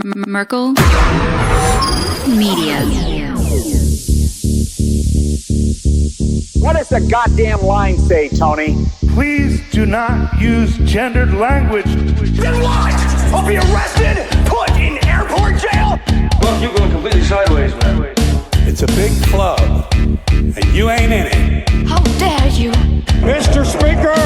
Merkel Media. What does the goddamn line say, Tony? Please do not use gendered language. Then what? I'll be arrested, put in airport jail? Look, you're going completely sideways, man. It's a big club, and you ain't in it. How dare you? Mr. Speaker,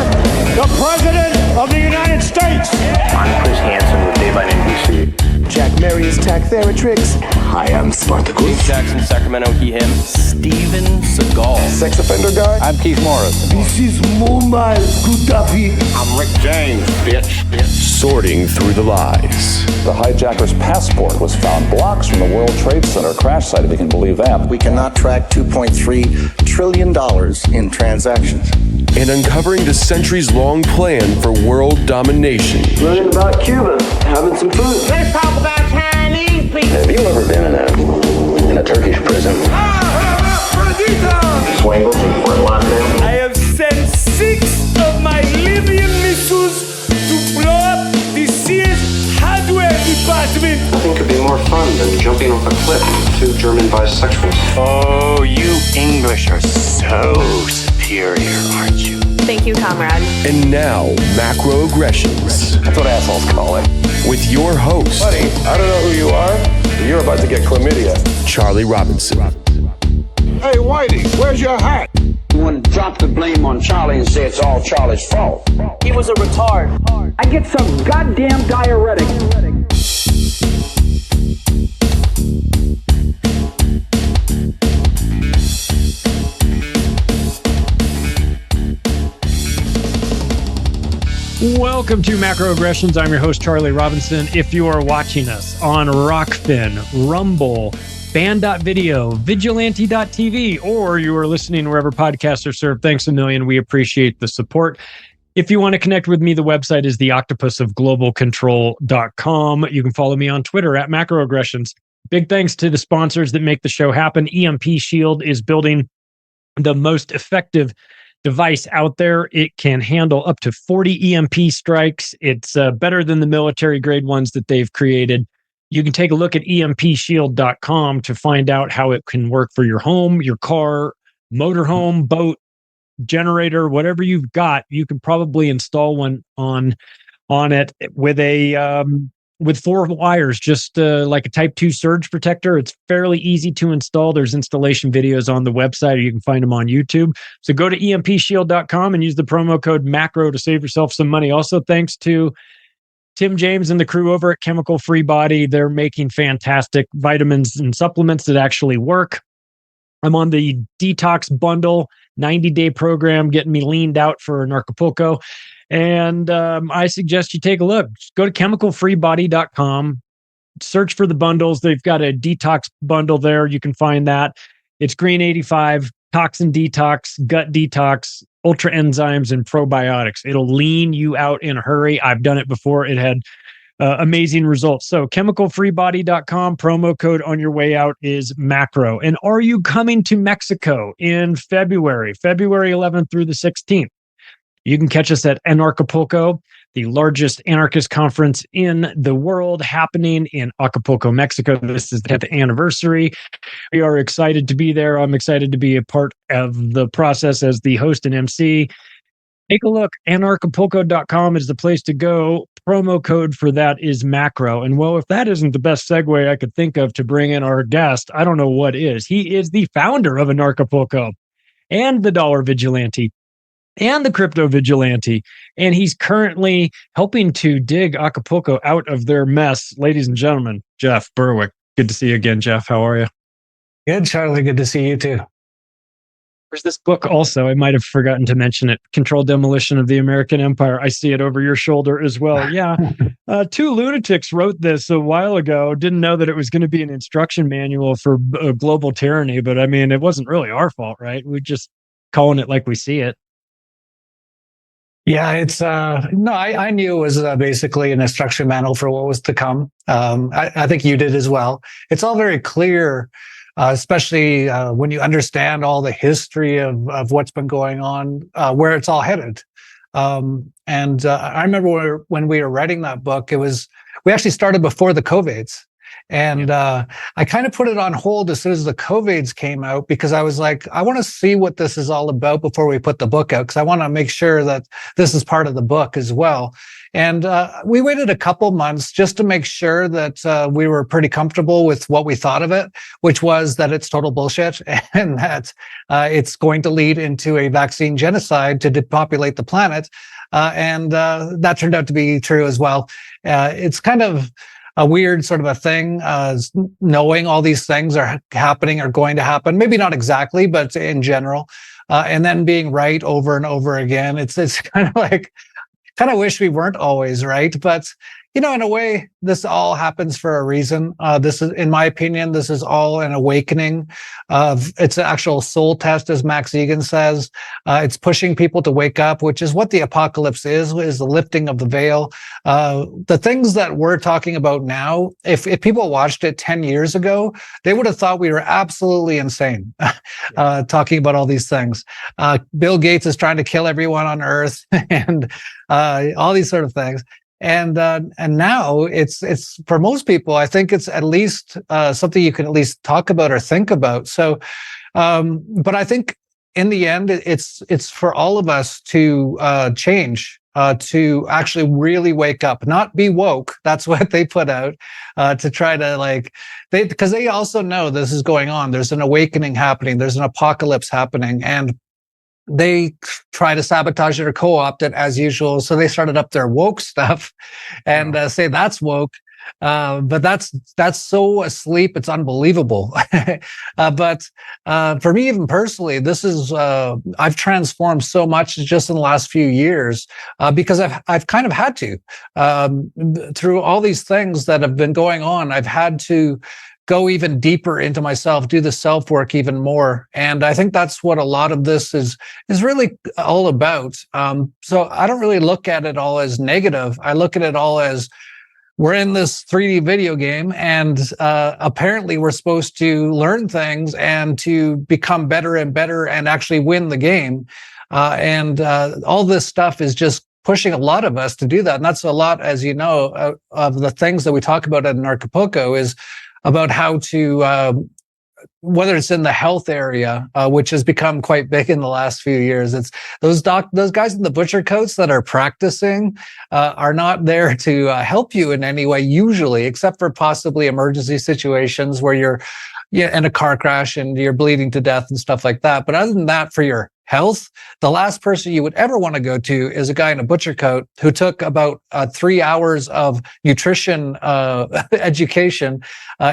the President of the United States. I'm Chris Hansen with Dave on NBC. Jack Marius Tactheratrix. Hi, I'm Spartacus. Jackson, Sacramento, he, him. Steven Seagal. Sex offender guy. I'm Keith Morris. This is Muammar Gaddafi. I'm Rick James, bitch. Sorting through the lies. The hijacker's passport was found blocks from the World Trade Center crash site, if you can believe that. We cannot track $2.3 trillion in transactions. And uncovering the centuries-long plan for world domination. Learning about Cuba, having some food. Let's talk about Chinese people. Have you ever been in a Turkish prison? Swangles in Fort Lauderdale? I have sent 6 of my Libyan missiles to blow up the Sears hardware department. Nothing could be more fun than jumping off a cliff with 2 German bisexuals. Oh, you English are so superior, aren't you? Thank you, comrade. And now, macroaggressions. That's what assholes call it. With your host, Buddy, I don't know who you are, but you're about to get chlamydia. Charlie Robinson. Hey, Whitey, where's your hat? You want to drop the blame on Charlie and say it's all Charlie's fault. He was a retard. I get some goddamn diuretic. Welcome to Macroaggressions. I'm your host, Charlie Robinson. If you are watching us on Rockfin, Rumble, Band.video, Vigilante.tv, or you are listening wherever podcasts are served, thanks a million. We appreciate the support. If you want to connect with me, the website is theoctopusofglobalcontrol.com. You can follow me on Twitter at Macroaggressions. Big thanks to the sponsors that make the show happen. EMP Shield is building the most effective device out there. It can handle up to 40 EMP strikes. It's better than the military grade ones that they've created. You can take a look at empshield.com to find out how it can work for your home, your car, motorhome, boat, generator, whatever you've got. You can probably install one on it with a with 4 wires, just like a Type 2 surge protector. It's fairly easy to install. There's installation videos on the website, or you can find them on YouTube. So go to empshield.com and use the promo code MACRO to save yourself some money. Also, thanks to Tim James and the crew over at Chemical Free Body. They're making fantastic vitamins and supplements that actually work. I'm on the Detox Bundle 90-day program, getting me leaned out for an Acapulco. And I suggest you take a look. Just go to chemicalfreebody.com, search for the bundles. They've got a detox bundle there. You can find that. It's Green 85, Toxin Detox, Gut Detox, Ultra Enzymes, and Probiotics. It'll lean you out in a hurry. I've done it before. It had amazing results. So chemicalfreebody.com, promo code on your way out is MACRO. And are you coming to Mexico in February 11th through the 16th? You can catch us at Anarchapulco, the largest anarchist conference in the world, happening in Acapulco, Mexico. This is the 10th anniversary. We are excited to be there. I'm excited to be a part of the process as the host and MC. Take a look. Anarchapulco.com is the place to go. Promo code for that is MACRO. And well, if that isn't the best segue I could think of to bring in our guest, I don't know what is. He is the founder of Anarchapulco and the Dollar Vigilante and the Crypto Vigilante. And he's currently helping to dig Acapulco out of their mess. Ladies and gentlemen, Jeff Berwick. Good to see you again, Jeff. How are you? Good, Charlie. Good to see you too. There's this book also, I might have forgotten to mention it, Controlled Demolition of the American Empire. I see it over your shoulder as well. Yeah. 2 lunatics wrote this a while ago. Didn't know that it was going to be an instruction manual for global tyranny, but I mean, it wasn't really our fault, right? We're just calling it like we see it. Yeah, it's no, I knew it was basically an instruction manual for what was to come. I think you did as well. It's all very clear, especially when you understand all the history of what's been going on, where it's all headed. And I remember when we were writing that book, we actually started before the COVIDs. And I kind of put it on hold as soon as the COVIDs came out, because I was like, I want to see what this is all about before we put the book out, because I want to make sure that this is part of the book as well. And we waited a couple months just to make sure that we were pretty comfortable with what we thought of it, which was that it's total bullshit and that it's going to lead into a vaccine genocide to depopulate the planet. And that turned out to be true as well. It's kind of a weird sort of a thing, knowing all these things are happening or going to happen. Maybe not exactly, but in general. And then being right over and over again. It's kind of like, kind of wish we weren't always right. But, in a way, this all happens for a reason. This is, in my opinion, this is all an awakening. It's an actual soul test, as Max Egan says. It's pushing people to wake up, which is what the apocalypse is the lifting of the veil. The things that we're talking about now, if people watched it 10 years ago, they would have thought we were absolutely insane, talking about all these things. Bill Gates is trying to kill everyone on Earth and all these sort of things. And now it's for most people, I think it's at least something you can at least talk about or think about. So, but I think in the end, it's for all of us to change, to actually really wake up, not be woke. That's what they put out, to try to because they also know this is going on. There's an awakening happening. There's an apocalypse happening, and they try to sabotage it or co-opt it as usual. So they started up their woke stuff and say that's woke. But that's so asleep. It's unbelievable. But for me, even personally, this is, I've transformed so much just in the last few years, because I've kind of had to, through all these things that have been going on, I've had to go even deeper into myself, do the self-work even more. And I think that's what a lot of this is really all about. So I don't really look at it all as negative. I look at it all as, we're in this 3D video game, and apparently we're supposed to learn things and to become better and better and actually win the game. And all this stuff is just pushing a lot of us to do that. And that's a lot, as you know, of the things that we talk about at Anarchapulco is about how to, whether it's in the health area, which has become quite big in the last few years. It's those guys in the butcher coats that are practicing are not there to help you in any way, usually, except for possibly emergency situations where you're in a car crash and you're bleeding to death and stuff like that. But other than that, for your health, the last person you would ever want to go to is a guy in a butcher coat who took about 3 hours of nutrition education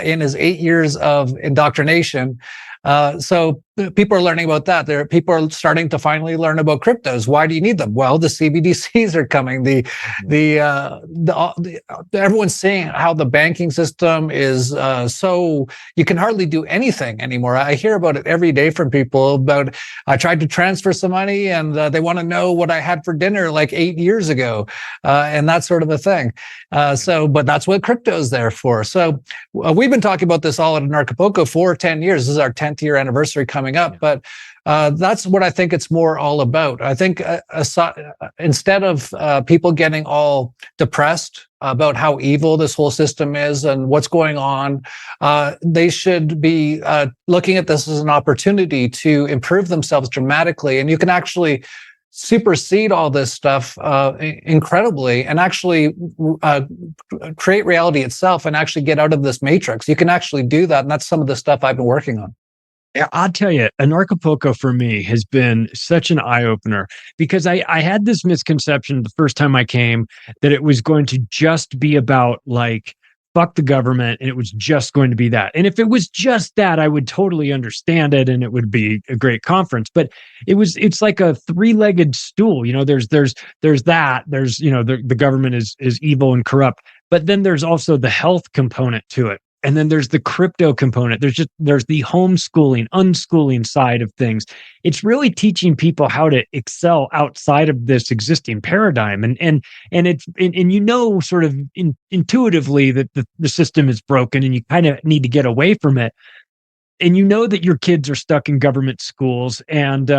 in his 8 years of indoctrination. So people are learning about that. People are starting to finally learn about cryptos. Why do you need them? Well, the CBDCs are coming. Everyone's seeing how the banking system is so you can hardly do anything anymore. I hear about it every day from people about, I tried to transfer some money and they want to know what I had for dinner like 8 years ago, and that sort of a thing. But that's what crypto is there for. So we've been talking about this all at Anarchapulco for 10 years. This is our 10th year anniversary coming up, but that's what I think it's more all about. I think instead of people getting all depressed about how evil this whole system is and what's going on, they should be looking at this as an opportunity to improve themselves dramatically. And you can actually supersede all this stuff incredibly and actually create reality itself and actually get out of this matrix. You can actually do that. And that's some of the stuff I've been working on. Yeah, I'll tell you, Anarchapulco for me has been such an eye-opener because I had this misconception the first time I came that it was going to just be about fuck the government and it was just going to be that. And if it was just that, I would totally understand it and it would be a great conference. But it's like a three-legged stool. There's that, there's, the government is evil and corrupt, but then there's also the health component to it. And then there's the crypto component. There's the homeschooling, unschooling side of things. It's really teaching people how to excel outside of this existing paradigm. And sort of intuitively that the system is broken and you kind of need to get away from it. And that your kids are stuck in government schools and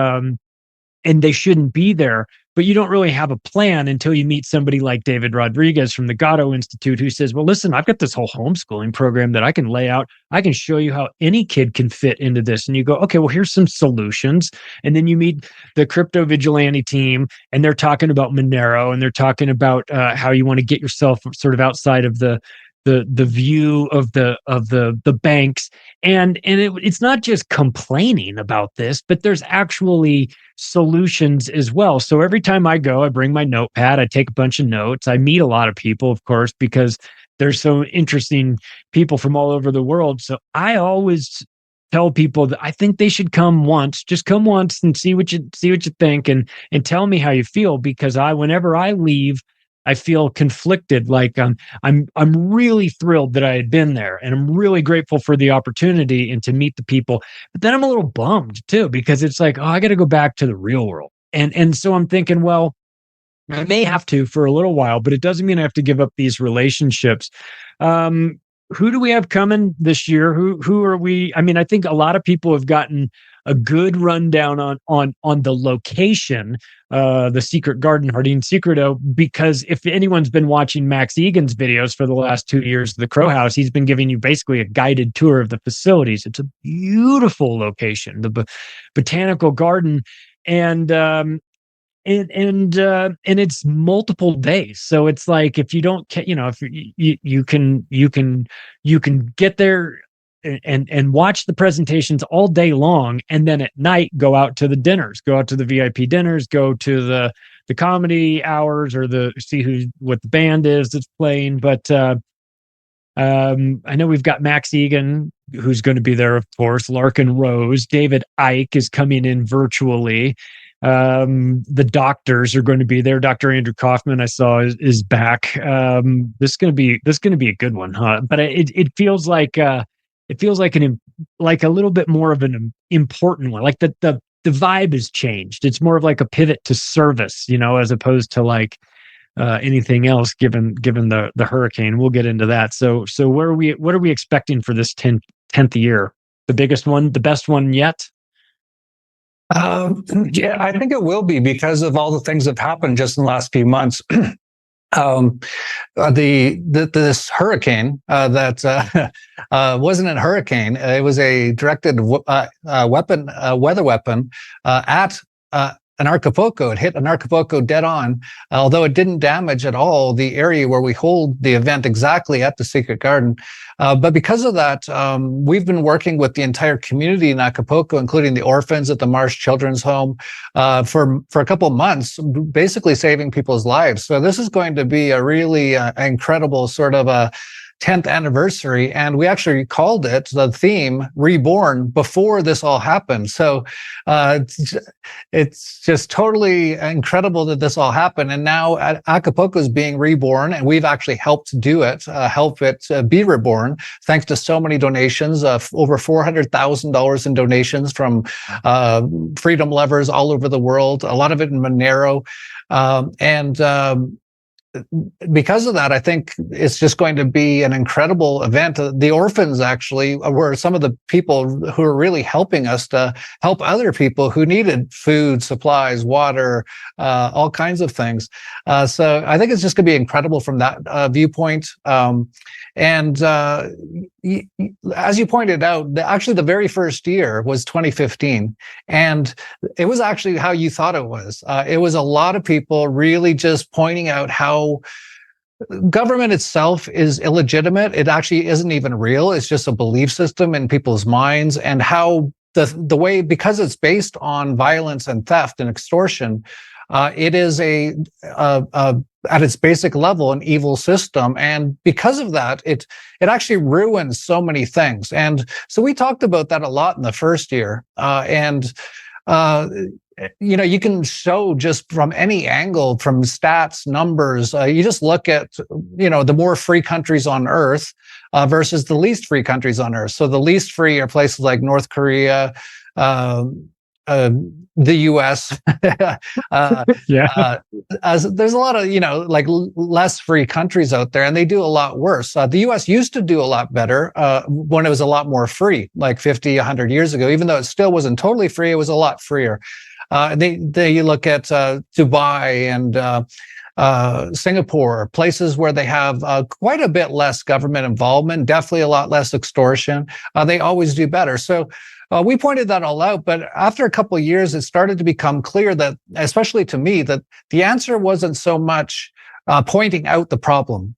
they shouldn't be there. but you don't really have a plan until you meet somebody like David Rodriguez from the Gatto Institute, who says, well, listen, I've got this whole homeschooling program that I can lay out. I can show you how any kid can fit into this. And you go, okay, well, here's some solutions. And then you meet the crypto vigilante team, and they're talking about Monero, and they're talking about how you want to get yourself sort of outside of the view of the banks, and it's not just complaining about this, but there's actually solutions as well. So every time I go, I bring my notepad, I take a bunch of notes, I meet a lot of people, of course, because there's so interesting people from all over the world. So I always tell people that I think they should come once, just come once and see what you think, and tell me how you feel, because whenever I leave, I feel conflicted. Like I'm really thrilled that I had been there, and I'm really grateful for the opportunity and to meet the people. But then I'm a little bummed too, because it's like, oh, I got to go back to the real world. And so I'm thinking, well, I may have to for a little while, but it doesn't mean I have to give up these relationships. Who do we have coming this year? Who are we? I mean, I think a lot of people have gotten a good rundown on the location, the Secret Garden, Jardín Secreto, because if anyone's been watching Max Egan's videos for the last 2 years, the Crow House, he's been giving you basically a guided tour of the facilities. It's a beautiful location, the botanical garden, and it's multiple days. So it's like, if you don't, if you can get there and watch the presentations all day long, and then at night go out to the dinners, go out to the VIP dinners, go to the comedy hours, or see what the band is that's playing. But I know we've got Max Egan, who's going to be there, of course. Larkin Rose, David Icke is coming in virtually. The doctors are going to be there. Dr. Andrew Kaufman, I saw, is back. This is going to be a good one, huh? But it feels like like a little bit more of an important one. Like the vibe has changed. It's more of like a pivot to service, as opposed to like anything else. Given the hurricane, we'll get into that. So what are we expecting for this 10th year? The biggest one, the best one yet? Yeah, I think it will be, because of all the things that have happened just in the last few months. This hurricane that wasn't a hurricane; it was a directed weather weapon at Anarchapulco. It hit Anarchapulco dead on, although it didn't damage at all the area where we hold the event exactly at the Secret Garden. But because of that, we've been working with the entire community in Acapulco, including the orphans at the Marsh Children's Home, for a couple of months, basically saving people's lives. So this is going to be a really incredible sort of a 10th anniversary, and we actually called it, the theme, Reborn, before this all happened. So it's just totally incredible that this all happened, and now Acapulco is being reborn, and we've actually helped do it, help it be reborn, thanks to so many donations, over $400,000 in donations from freedom lovers all over the world, a lot of it in Monero, because of that, I think it's just going to be an incredible event. The orphans actually were some of the people who are really helping us to help other people who needed food, supplies, water, all kinds of things. So I think it's just going to be incredible from that viewpoint. As you pointed out, actually the very first year was 2015, and it was actually how you thought it was. It was a lot of people really just pointing out how government itself is illegitimate. It actually isn't even real. It's just a belief system in people's minds, and how the way, because it's based on violence and theft and extortion, it is at its basic level, an evil system. And because of that, it actually ruins so many things. And so we talked about that a lot in the first year. You can show just from any angle, from stats, numbers, you just look at, the more free countries on earth versus the least free countries on earth. So the least free are places like North Korea, the US. There's a lot of, less free countries out there, and they do a lot worse. The US used to do a lot better when it was a lot more free, like 50, 100 years ago. Even though it still wasn't totally free, it was a lot freer. They look at Dubai and Singapore, places where they have quite a bit less government involvement, definitely a lot less extortion. They always do better. So we pointed that all out, but after a couple of years, it started to become clear that, especially to me, that the answer wasn't so much pointing out the problem.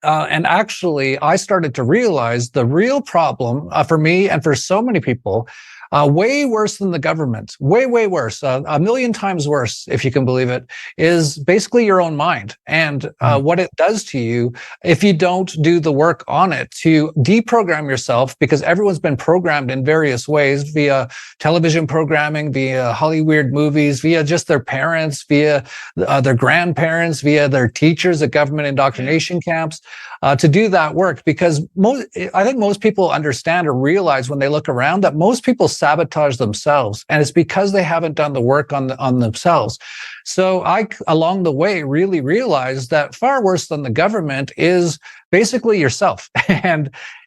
And actually, I started to realize the real problem for me and for so many people, way worse than the government, way worse, a million times worse, if you can believe it, is basically your own mind and what it does to you if you don't do the work on it to deprogram yourself, because everyone's been programmed in various ways via television programming, via Hollywood movies, via just their parents, via their grandparents, via their teachers at government indoctrination camps, to do that work. Because I think most people understand or realize when they look around that most people sabotage themselves, and it's because they haven't done the work on themselves. So I, along the way, really realized that far worse than the government is basically yourself.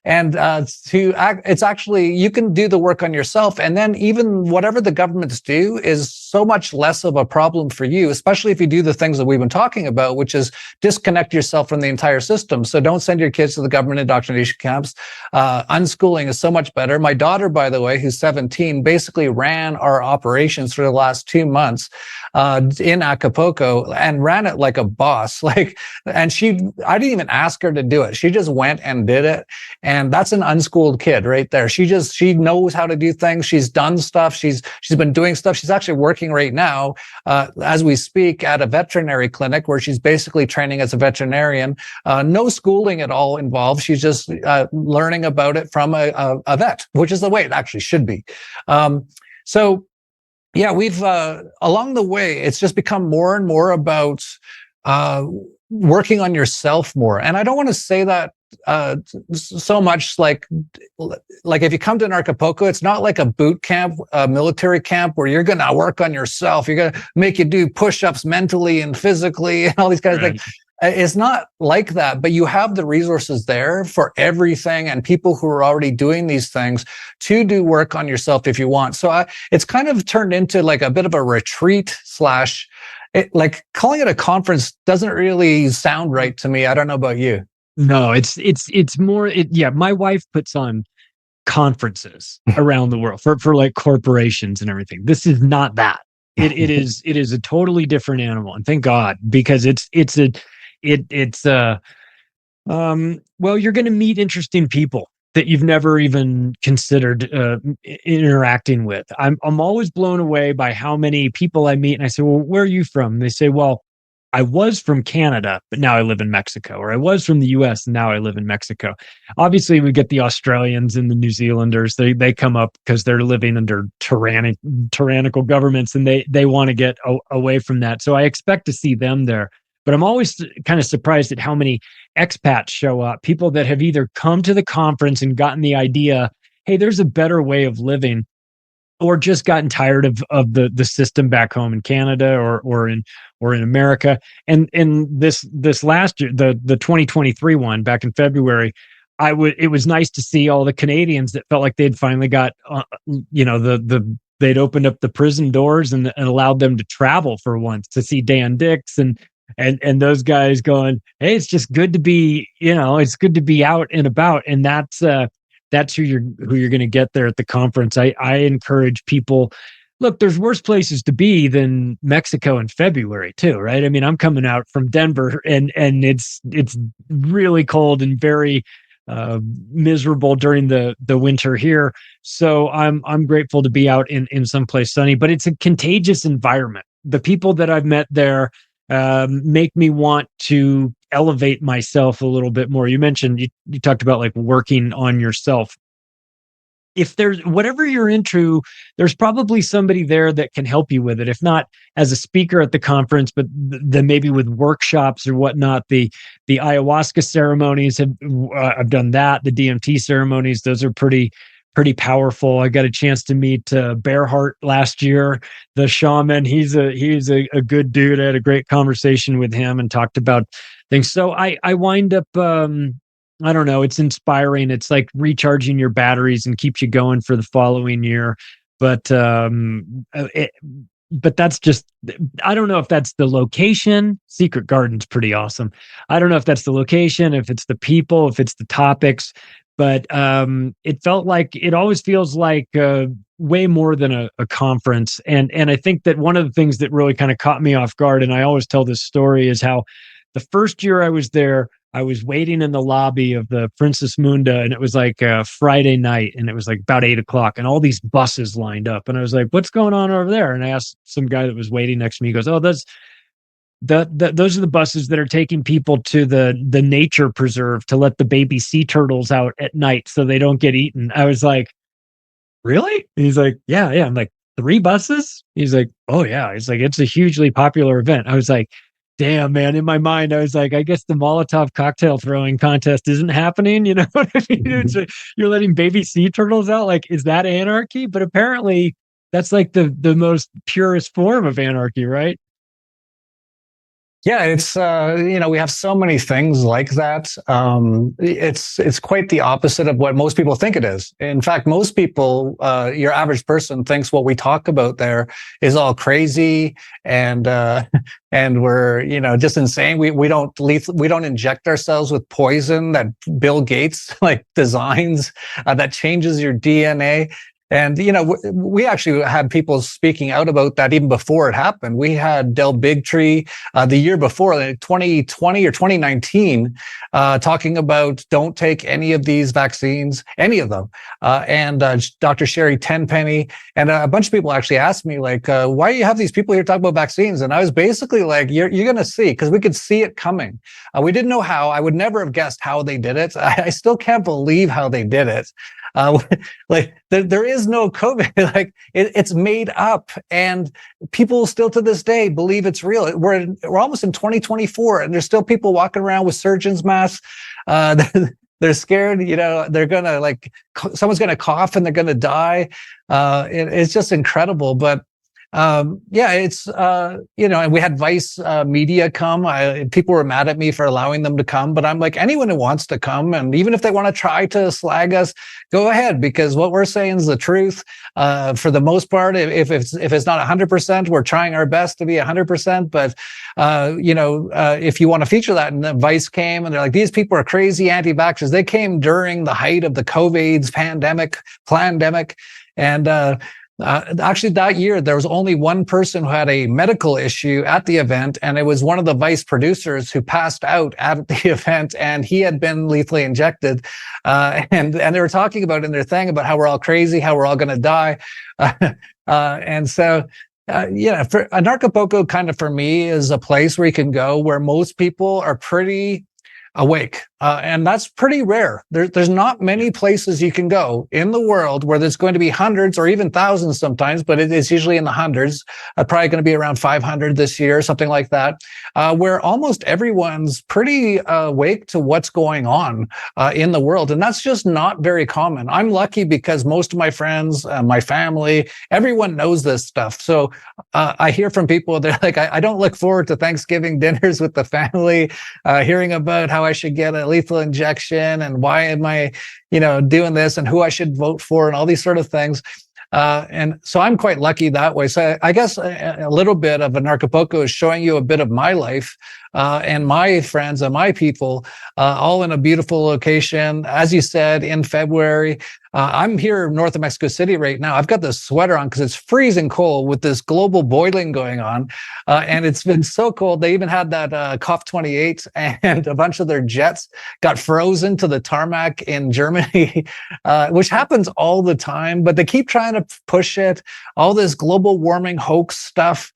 It's actually, you can do the work on yourself, and then even whatever the governments do is so much less of a problem for you, especially if you do the things that we've been talking about, which is disconnect yourself from the entire system. So don't send your kids to the government indoctrination camps. Unschooling is so much better. My daughter, by the way, who's 17, basically ran our operations for the last 2 months in Acapulco, and ran it like a boss. I didn't even ask her to do it. She just went and did it. And that's an unschooled kid right there. She knows how to do things. She's done stuff. She's been doing stuff. She's actually working right now, as we speak, at a veterinary clinic where she's basically training as a veterinarian. No schooling at all involved. She's just learning about it from a vet, which is the way it actually should be. So yeah, we've along the way, it's just become more and more about working on yourself more. And I don't want to say that so much like if you come to Acapulco, it's not like a boot camp, a military camp where you're going to work on yourself. You're going to make you do push-ups mentally and physically and all these kinds of things. It's not like that, but you have the resources there for everything and people who are already doing these things to do work on yourself if you want. So it's kind of turned into like a bit of a retreat / like calling it a conference doesn't really sound right to me. I don't know about you. No, it's more. Yeah, my wife puts on conferences around the world for like corporations and everything. This is not that. It is a totally different animal, and thank God, because well, you're going to meet interesting people that you've never even considered interacting with. I'm always blown away by how many people I meet, and I say, "Well, where are you from?" And they say, "Well, I was from Canada, but now I live in Mexico," or "I was from the US and now I live in Mexico." Obviously, we get the Australians and the New Zealanders. They come up because they're living under tyrannical governments, and they want to get away from that. So I expect to see them there. But I'm always kind of surprised at how many expats show up, people that have either come to the conference and gotten the idea, hey, there's a better way of living, or just gotten tired of the system back home in Canada or in America. And this last year, the 2023 one back in February, it was nice to see all the Canadians that felt like they'd finally got they'd opened up the prison doors and allowed them to travel for once, to see Dan Dix and those guys going, hey, it's just good to be, it's good to be out and about. And that's who you're going to get there at the conference. I encourage people, look, there's worse places to be than Mexico in February too, right? I mean, I'm coming out from Denver and it's really cold and very miserable during the winter here. So I'm grateful to be out in someplace sunny, but it's a contagious environment. The people that I've met there make me want to elevate myself a little bit more. You mentioned, you talked about like working on yourself. If there's whatever you're into, there's probably somebody there that can help you with it. If not as a speaker at the conference, but then maybe with workshops or whatnot. The ayahuasca ceremonies I've done that. The DMT ceremonies, those are pretty powerful. I got a chance to meet Bearheart last year, the shaman. He's a good dude. I had a great conversation with him and talked about things. So I wind up, I don't know, it's inspiring. It's like recharging your batteries and keeps you going for the following year. But but that's just, I don't know if that's the location. Secret Garden's pretty awesome. I don't know if that's the location, if it's the people, if it's the topics, but it felt like, it always feels like way more than a conference. And I think that one of the things that really kind of caught me off guard, and I always tell this story, is how the first year I was there, I was waiting in the lobby of the Princess Munda, and it was like Friday night, and it was like about 8:00, and all these buses lined up. And I was like, what's going on over there? And I asked some guy that was waiting next to me, he goes, oh, those are the buses that are taking people to the nature preserve to let the baby sea turtles out at night so they don't get eaten. I was like, really? And he's like, yeah. I'm like, 3 buses? He's like, oh yeah. He's like, it's a hugely popular event. I was like, damn, man. In my mind, I was like, I guess the Molotov cocktail throwing contest isn't happening. You know what I mean? It's like, you're letting baby sea turtles out. Like, is that anarchy? But apparently that's like the most purest form of anarchy, right? Yeah, it's we have so many things like that. It's quite the opposite of what most people think it is. In fact, most people, your average person, thinks what we talk about there is all crazy and we're just insane. We don't inject ourselves with poison that Bill Gates like designs that changes your DNA. And, we actually had people speaking out about that even before it happened. We had Del Bigtree the year before, 2020 or 2019, talking about don't take any of these vaccines, any of them. And Dr. Sherry Tenpenny and a bunch of people actually asked me, like, why do you have these people here talking about vaccines? And I was basically like, you're going to see, because we could see it coming. We didn't know how. I would never have guessed how they did it. I still can't believe how they did it. Like there is no COVID, like it's made up, and people still to this day believe it's real. We're almost in 2024, and there's still people walking around with surgeons' masks. They're scared, they're gonna someone's gonna cough and they're gonna die. It's just incredible, but. It's, and we had Vice media come. People were mad at me for allowing them to come, but I'm like, anyone who wants to come, and even if they want to try to slag us, go ahead, because what we're saying is the truth. For the most part, if it's not 100%, we're trying our best to be 100%. But, if you want to feature that, and then Vice came and they're like, these people are crazy anti-vaxxers. They came during the height of the COVID pandemic. And, actually, that year, there was only one person who had a medical issue at the event, and it was one of the Vice producers who passed out at the event, and he had been lethally injected. And they were talking about in their thing about how we're all crazy, how we're all going to die. And so, for Anarchapulco, kind of for me, is a place where you can go where most people are pretty awake. And that's pretty rare. There's not many places you can go in the world where there's going to be hundreds or even thousands sometimes, but it is usually in the hundreds, probably going to be around 500 this year, something like that, where almost everyone's pretty awake to what's going on in the world. And that's just not very common. I'm lucky because most of my friends, my family, everyone knows this stuff. So I hear from people, they're like, I don't look forward to Thanksgiving dinners with the family, hearing about how I should get a lethal injection and why am I, doing this and who I should vote for and all these sort of things. And so I'm quite lucky that way. So I guess a little bit of Anarchapulco is showing you a bit of my life and my friends and my people, all in a beautiful location. As you said, in February, I'm here north of Mexico City right now. I've got this sweater on because it's freezing cold with this global boiling going on. And it's been so cold. They even had that COP28 and a bunch of their jets got frozen to the tarmac in Germany, which happens all the time, but they keep trying to push it, all this global warming hoax stuff.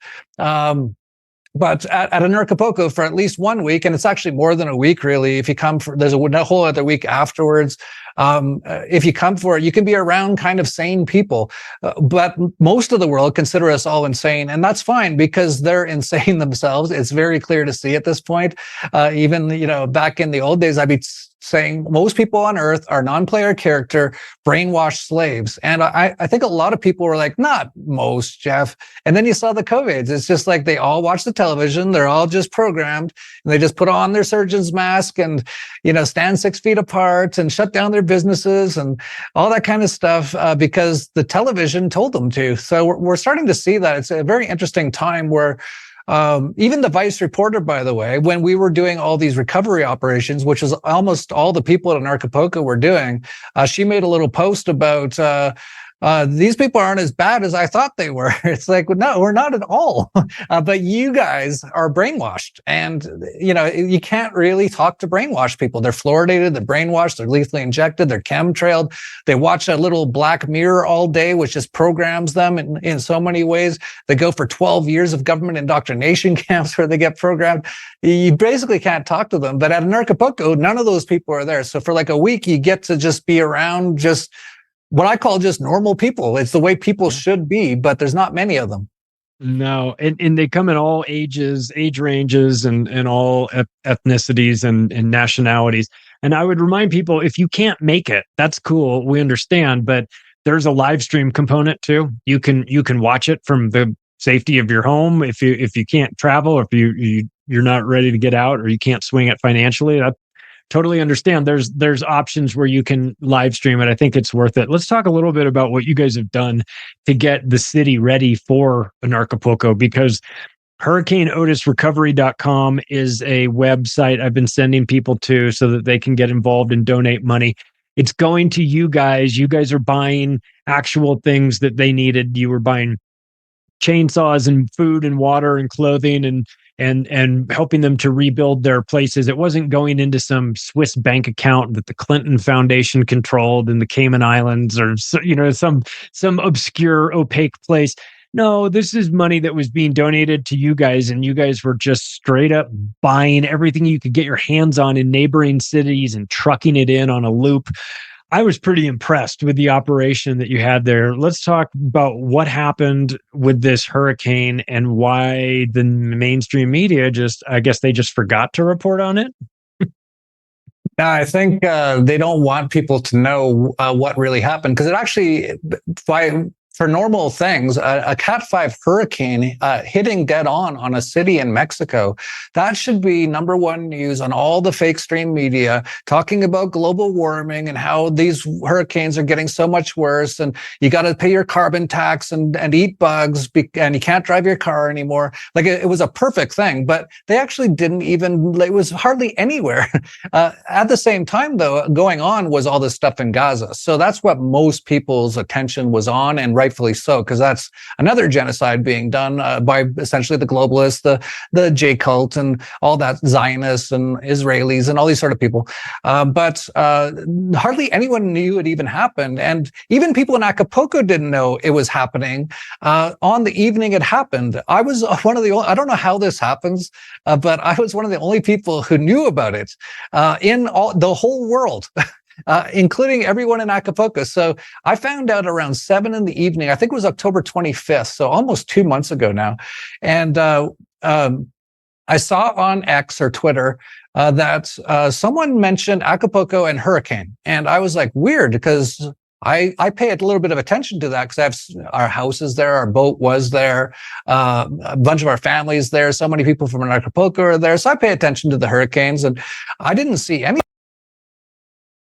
But at Anarchapulco for at least 1 week, and it's actually more than a week, really. If you come for, there's a whole other week afterwards. If you come for it, you can be around kind of sane people. But most of the world consider us all insane, and that's fine because they're insane themselves. It's very clear to see at this point. Even, back in the old days, I'd be saying most people on earth are non-player character, brainwashed slaves. And I think a lot of people were like, not most, Jeff. And then you saw the COVIDs. It's just like they all watch the television. They're all just programmed and they just put on their surgeon's mask and, stand 6 feet apart and shut down their businesses and all that kind of stuff because the television told them to. So we're starting to see that. It's a very interesting time where even the Vice reporter, by the way, when we were doing all these recovery operations, which is almost all the people at Anarchapulco were doing, she made a little post about these people aren't as bad as I thought they were. It's like, no, we're not at all. But you guys are brainwashed. And, you can't really talk to brainwashed people. They're fluoridated, they're brainwashed, they're lethally injected, they're chemtrailed. They watch a little Black Mirror all day, which just programs them in so many ways. They go for 12 years of government indoctrination camps where they get programmed. You basically can't talk to them. But at Anarchapulco, none of those people are there. So for like a week, you get to just be around just what I call just normal people. It's the way people should be, but there's not many of them. No, and they come in all age ranges, and all ethnicities and nationalities. And I would remind people, if you can't make it, that's cool. We understand, but there's a live stream component too. You can watch it from the safety of your home. If you can't travel, or if you're not ready to get out, or you can't swing it financially, that totally understand. There's options where you can live stream it. I think it's worth it. Let's talk a little bit about what you guys have done to get the city ready for Anarchapulco, because HurricaneOtisRecovery.com is a website I've been sending people to so that they can get involved and donate money. It's going to you guys. You guys are buying actual things that they needed. You were buying chainsaws and food and water and clothing and helping them to rebuild their places. It wasn't going into some Swiss bank account that the Clinton Foundation controlled in the Cayman Islands, or some obscure, opaque place. No, this is money that was being donated to you guys, and you guys were just straight up buying everything you could get your hands on in neighboring cities and trucking it in on a loop. I was pretty impressed with the operation that you had there. Let's talk about what happened with this hurricane and why the mainstream media I guess they just forgot to report on it. I think they don't want people to know what really happened, because it actually, for normal things, a Cat 5 hurricane hitting dead on a city in Mexico, that should be number one news on all the fake stream media, talking about global warming and how these hurricanes are getting so much worse, and you got to pay your carbon tax and eat bugs, and you can't drive your car anymore. Like it was a perfect thing, but they actually didn't even, it was hardly anywhere. At the same time, though, going on was all this stuff in Gaza. So that's what most people's attention was on, and rightfully so, because that's another genocide being done by essentially the globalists, the J cult, and all that, Zionists and Israelis and all these sort of people. But hardly anyone knew it even happened, and even people in Acapulco didn't know it was happening. On the evening it happened, I was one of the only, I don't know how this happens, but I was one of the only people who knew about it in the whole world. Including everyone in Acapulco. So I found out around 7 p.m. I think it was October 25th, so almost 2 months ago now. And I saw on X or Twitter that someone mentioned Acapulco and hurricane. And I was like, weird, because I pay a little bit of attention to that, because our house is there, our boat was there, a bunch of our families there, so many people from Acapulco are there. So I pay attention to the hurricanes, and I didn't see any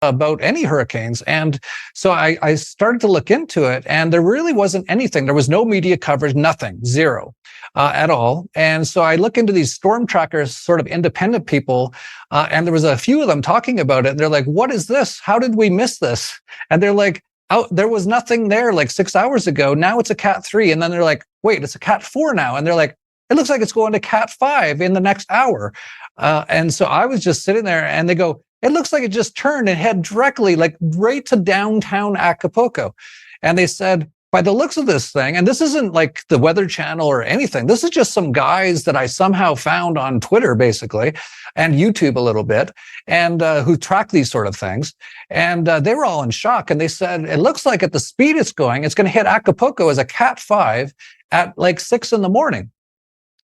about any hurricanes. And so I started to look into it, and there really wasn't anything. There was no media coverage, nothing, zero at all. And so I look into these storm trackers, sort of independent people, and there was a few of them talking about it. And they're like, what is this? How did we miss this? And they're like, oh, there was nothing there like 6 hours ago. Now it's a Cat 3. And then they're like, wait, it's a Cat 4 now. And they're like, it looks like it's going to Cat 5 in the next hour. And so I was just sitting there, and they go, it looks like it just turned and head directly, like right to downtown Acapulco. And they said, by the looks of this thing, and this isn't like the Weather Channel or anything, this is just some guys that I somehow found on Twitter, basically, and YouTube a little bit, and who track these sort of things. And they were all in shock. And they said, it looks like at the speed it's going to hit Acapulco as a Cat 5 at like 6 a.m.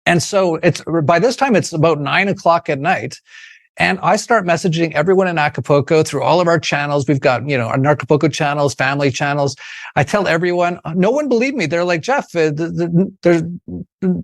And so by this time, it's about 9 o'clock at night. And I start messaging everyone in Acapulco through all of our channels. We've got, our Acapulco channels, family channels. I tell everyone, no one believed me. They're like, Jeff,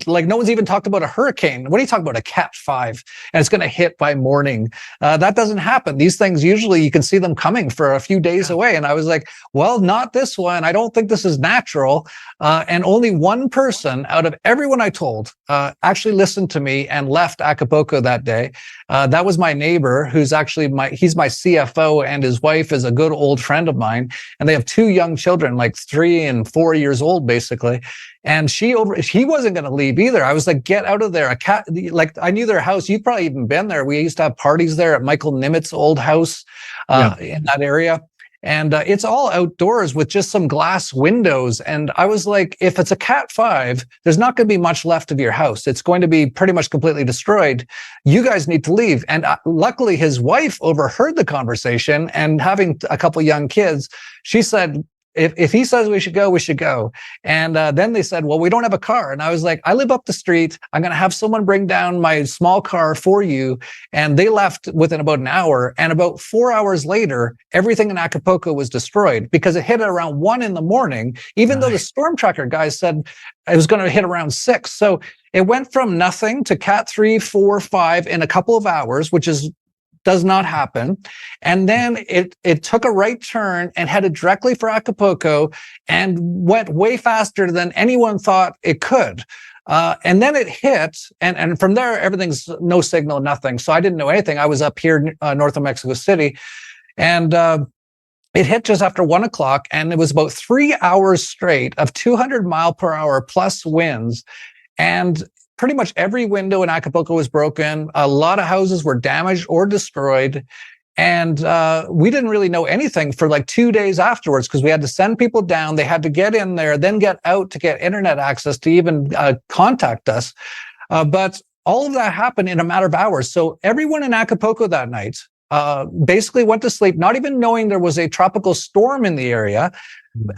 like no one's even talked about a hurricane. What are you talking about? A Cat 5 and it's going to hit by morning. That doesn't happen. These things, usually you can see them coming for a few days away. And I was like, well, not this one. I don't think this is natural. And only one person out of everyone I told actually listened to me and left Acapulco that day. That was my neighbor, who's actually he's my CFO, and his wife is a good old friend of mine. And they have 2 young children, like 3 and 4 years old, basically. And he wasn't going to leave either. I was like, get out of there. Like I knew their house. You've probably even been there. We used to have parties there at Michael Nimitz' old house in that area. And it's all outdoors with just some glass windows. And I was like, if it's a Cat 5, there's not going to be much left of your house. It's going to be pretty much completely destroyed. You guys need to leave. And luckily, his wife overheard the conversation, and having a couple young kids, she said, if he says we should go, we should go. And then they said, well, we don't have a car. And I was like, I live up the street. I'm going to have someone bring down my small car for you. And they left within about an hour. And about 4 hours later, everything in Acapulco was destroyed because it hit around 1 a.m, even though the storm tracker guys said it was going to hit around 6. So it went from nothing to Cat 3, 4, 5 in a couple of hours, which does not happen. And then it took a right turn and headed directly for Acapulco and went way faster than anyone thought it could. And then it hit, and from there, everything's no signal, nothing. So I didn't know anything. I was up here north of Mexico City, and it hit just after 1 o'clock, and it was about 3 hours straight of 200 mile per hour plus winds. And pretty much every window in Acapulco was broken. A lot of houses were damaged or destroyed. And we didn't really know anything for like 2 days afterwards, because we had to send people down. They had to get in there, then get out to get internet access to even contact us. But all of that happened in a matter of hours. So everyone in Acapulco that night basically went to sleep, not even knowing there was a tropical storm in the area.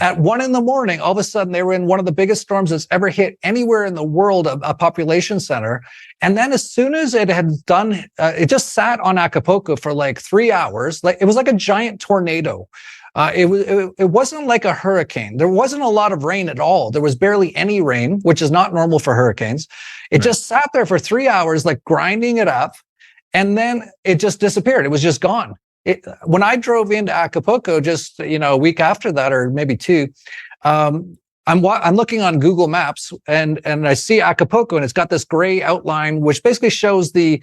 At 1 a.m, all of a sudden, they were in one of the biggest storms that's ever hit anywhere in the world, a population center. And then as soon as it had done, it just sat on Acapulco for like 3 hours. Like it was like a giant tornado. It wasn't like a hurricane. There wasn't a lot of rain at all. There was barely any rain, which is not normal for hurricanes. It just sat there for 3 hours, like grinding it up. And then it just disappeared. It was just gone. When I drove into Acapulco just, a week after that, or maybe 2, I'm looking on Google Maps and I see Acapulco, and it's got this gray outline, which basically shows the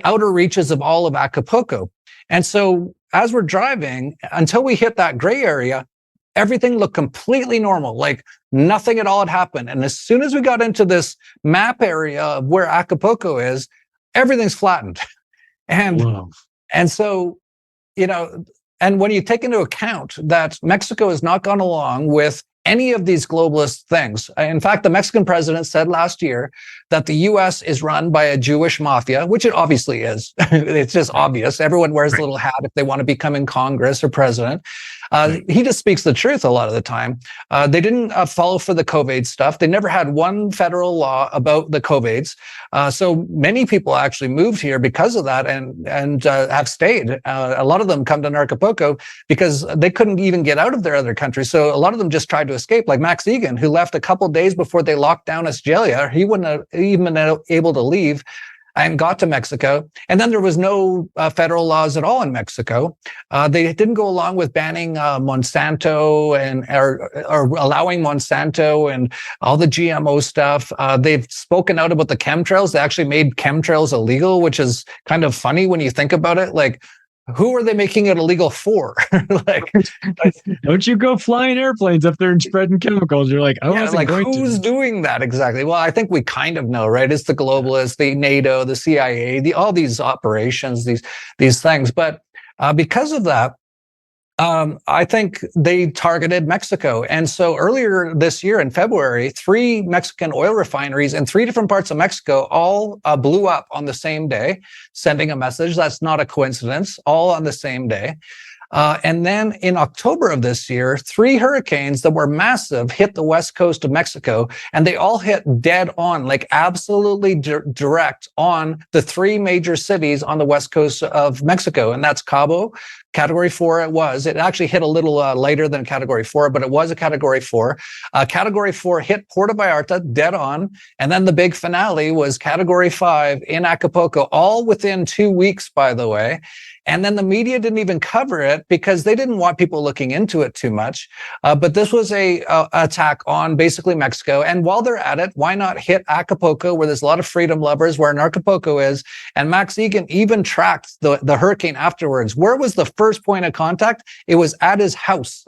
outer reaches of all of Acapulco. And so as we're driving, until we hit that gray area, everything looked completely normal, like nothing at all had happened. And as soon as we got into this map area of where Acapulco is, everything's flattened. And so, and when you take into account that Mexico has not gone along with any of these globalist things. In fact, the Mexican president said last year that the U.S. is run by a Jewish mafia, which it obviously is. It's just obvious. Everyone wears a little hat if they want to become in Congress or president. He just speaks the truth a lot of the time. They didn't follow for the COVID stuff. They never had one federal law about the COVIDs. So many people actually moved here because of that and have stayed. A lot of them come to Acapulco because they couldn't even get out of their other countries. So a lot of them just tried to escape, like Max Egan, who left a couple days before they locked down Australia. He wouldn't have even been able to leave and got to Mexico. And then there was no federal laws at all in Mexico. They didn't go along with banning Monsanto or allowing Monsanto and all the GMO stuff. They've spoken out about the chemtrails. They actually made chemtrails illegal, which is kind of funny when you think about it. Like, who are they making it illegal for? Don't you go flying airplanes up there and spreading chemicals. You're like, who's doing that exactly? Well, I think we kind of know, right? It's the globalists, the NATO, the CIA, all these operations, these things. But because of that, I think they targeted Mexico. And so earlier this year in February, 3 Mexican oil refineries in 3 different parts of Mexico all blew up on the same day, sending a message. That's not a coincidence, all on the same day. And then in October of this year, 3 hurricanes that were massive hit the west coast of Mexico, and they all hit dead on, like absolutely direct on the 3 major cities on the west coast of Mexico. And that's Cabo, Category 4 it was. It actually hit a little later than Category 4, but it was a Category 4. Category 4 hit Puerto Vallarta dead on. And then the big finale was Category 5 in Acapulco, all within 2 weeks, by the way. And then the media didn't even cover it because they didn't want people looking into it too much. But this was a attack on basically Mexico. And while they're at it, why not hit Acapulco, where there's a lot of freedom lovers, where Acapulco is? And Max Egan even tracked the hurricane afterwards. Where was the first point of contact? It was at his house.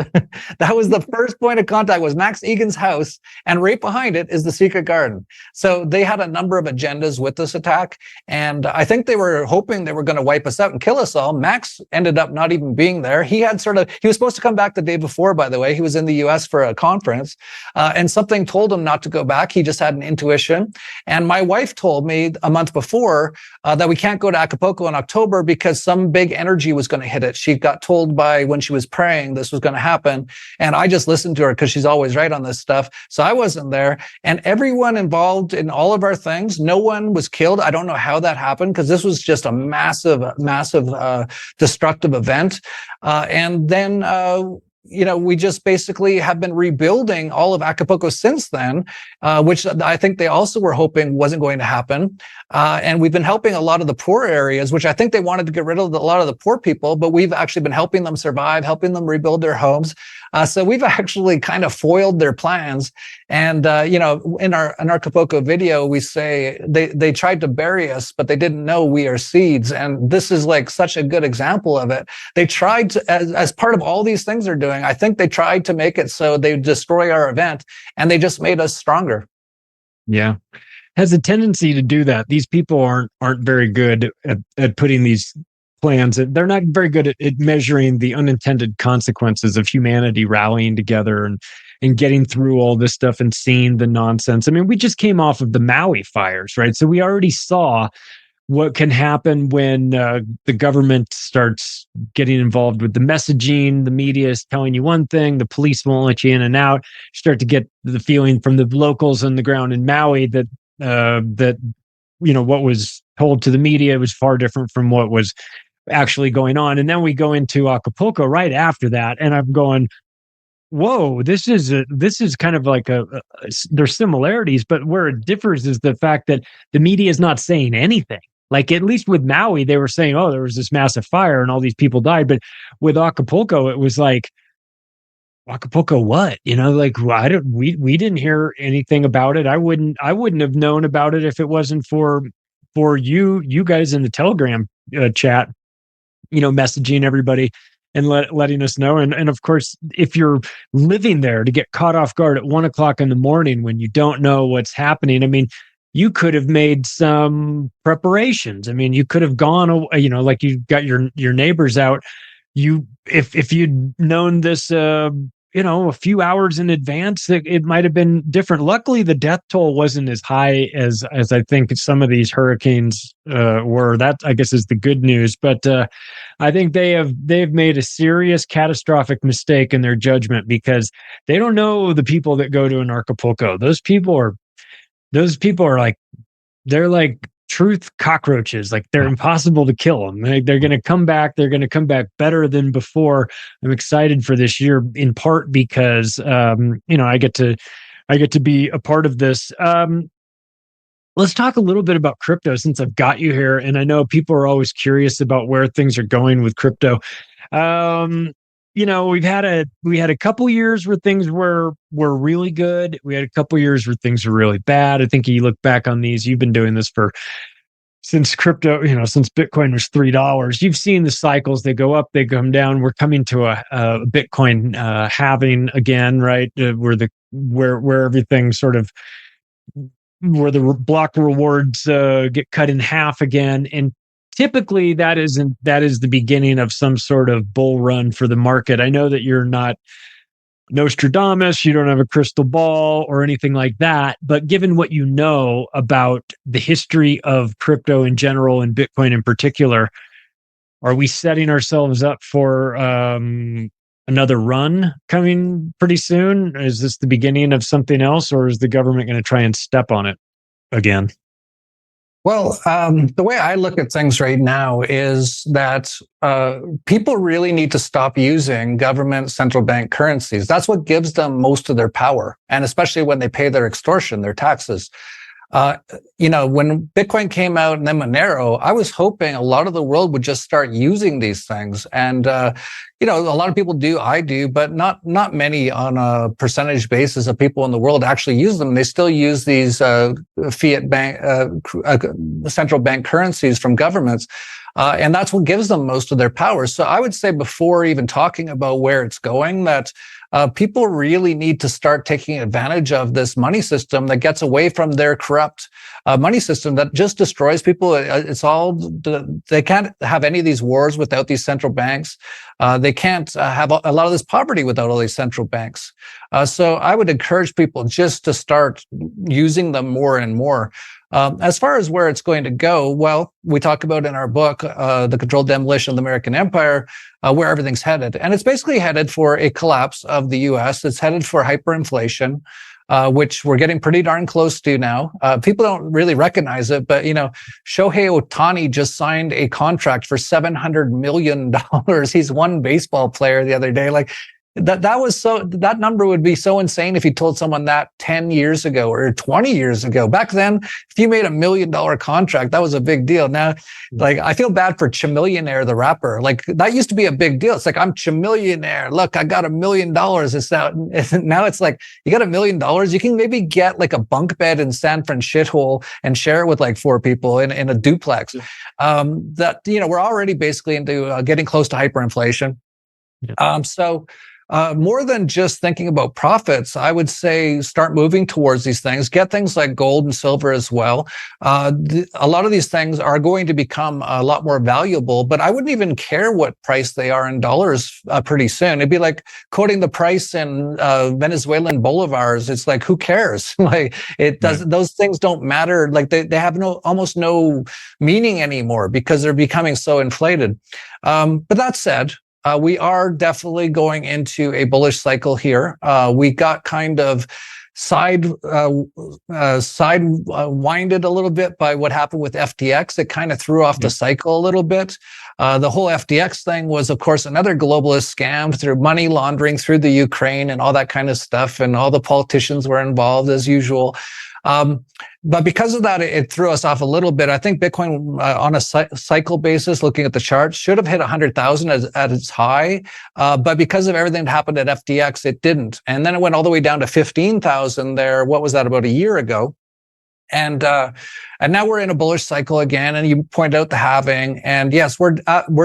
That was the first point of contact, was Max Egan's house. And right behind it is the Secret Garden. So they had a number of agendas with this attack. And I think they were hoping they were going to wipe us out and kill us all. Max ended up not even being there. He was supposed to come back the day before, by the way. He was in the US for a conference, and something told him not to go back. He just had an intuition. And my wife told me a month before that we can't go to Acapulco in October because some big energy was going to hit it. She got told when she was praying this was going to happen. And I just listened to her because she's always right on this stuff. So I wasn't there. And everyone involved in all of our things, no one was killed. I don't know how that happened because this was just a massive destructive event. And then, we just basically have been rebuilding all of Acapulco since then, which I think they also were hoping wasn't going to happen. And we've been helping a lot of the poor areas, which I think they wanted to get rid of a lot of the poor people, but we've actually been helping them survive, helping them rebuild their homes. So we've actually kind of foiled their plans. And, in our Acapulco video, we say they tried to bury us, but they didn't know we are seeds. And this is like such a good example of it. They tried to, as part of all these things they're doing, I think they tried to make it so they destroy our event, and they just made us stronger. Yeah. Has a tendency to do that. These people aren't very good at putting these plans. They're not very good at measuring the unintended consequences of humanity rallying together and getting through all this stuff and seeing the nonsense. I mean, we just came off of the Maui fires, right? So we already saw what can happen when the government starts getting involved with the messaging. The media is telling you one thing, the police won't let you in and out. You start to get the feeling from the locals on the ground in Maui that what was told to the media was far different from what was actually going on. And then we go into Acapulco right after that, and I'm going, whoa, this is kind of like there's similarities, but where it differs is the fact that the media is not saying anything. Like, at least with Maui, they were saying, oh, there was this massive fire and all these people died. But with Acapulco, it was like, Acapulco, what? We didn't hear anything about it. I wouldn't have known about it if it wasn't for you guys in the Telegram chat, messaging everybody and letting us know. And of course, if you're living there, to get caught off guard at 1:00 in the morning when you don't know what's happening, I mean, you could have made some preparations. I mean, you could have gone, like you got your neighbors out. If you'd known this, a few hours in advance, it might have been different. Luckily, the death toll wasn't as high as I think some of these hurricanes were. That, I guess, is the good news. But I think they've made a serious catastrophic mistake in their judgment, because they don't know the people that go to an Acapulco. Those people are like, they're like truth cockroaches. Like, they're impossible to kill them. They're going to come back. They're going to come back better than before. I'm excited for this year, in part because, I get to be a part of this. Let's talk a little bit about crypto, since I've got you here. And I know people are always curious about where things are going with crypto. We had a couple years where things were really good. We had a couple years where things were really bad. I think you look back on these, you've been doing this since crypto, since Bitcoin was $3. You've seen the cycles. They go up, they come down. We're coming to a Bitcoin halving again, right? Where everything sort of, where the block rewards get cut in half again. And typically that is the beginning of some sort of bull run for the market. I know that you're not Nostradamus, you don't have a crystal ball or anything like that, but given what you know about the history of crypto in general and Bitcoin in particular, are we setting ourselves up for another run coming pretty soon? Is this the beginning of something else, or is the government going to try and step on it again? Well, the way I look at things right now is that people really need to stop using government central bank currencies. That's what gives them most of their power, and especially when they pay their extortion, their taxes. When Bitcoin came out and then Monero, I was hoping a lot of the world would just start using these things. And, a lot of people do, I do, but not many on a percentage basis of people in the world actually use them. They still use these fiat bank, central bank currencies from governments. And that's what gives them most of their power. So I would say before even talking about where it's going, that people really need to start taking advantage of this money system that gets away from their corrupt money system that just destroys people. They can't have any of these wars without these central banks. They can't have a lot of this poverty without all these central banks. So I would encourage people just to start using them more and more. As far as where it's going to go, well, we talk about in our book, The Controlled Demolition of the American Empire, where everything's headed. And it's basically headed for a collapse of the US. It's headed for hyperinflation, which we're getting pretty darn close to now. People don't really recognize it, but, Shohei Ohtani just signed a contract for $700 million. He's one baseball player the other day. Like, that number would be so insane if you told someone that 10 years ago or 20 years ago. Back then, if you made $1 million contract, that was a big deal. Now, I feel bad for Chamillionaire, the rapper. Like, that used to be a big deal. It's like, I'm Chamillionaire. Look, I got $1 million. Now it's like, you got $1 million. You can maybe get like a bunk bed in San Francisco and share it with like 4 people in a duplex. We're already basically into getting close to hyperinflation. More than just thinking about profits, I would say start moving towards these things. Get things like gold and silver as well. A lot of these things are going to become a lot more valuable, but I wouldn't even care what price they are in dollars pretty soon. It'd be like quoting the price in Venezuelan bolivars. It's like, who cares? Like, it does. Right. Those things don't matter. Like, they have almost no meaning anymore because they're becoming so inflated. But that said, we are definitely going into a bullish cycle here. We got kind of winded a little bit by what happened with FTX. It kind of threw off the cycle a little bit. The whole FTX thing was, of course, another globalist scam through money laundering through the Ukraine and all that kind of stuff. And all the politicians were involved as usual. But because of that, it threw us off a little bit. I think Bitcoin on a cycle basis, looking at the charts, should have hit 100,000 at its high. But because of everything that happened at FTX, it didn't. And then it went all the way down to 15,000 there. What was that, about a year ago? And now we're in a bullish cycle again. And you point out the halving. And yes, we're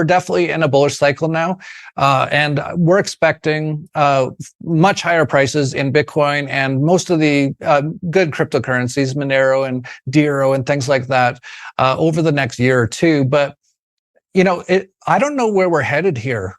definitely in a bullish cycle now. And we're expecting much higher prices in Bitcoin and most of the good cryptocurrencies, Monero and Dero and things like that, over the next year or two. But, I don't know where we're headed here.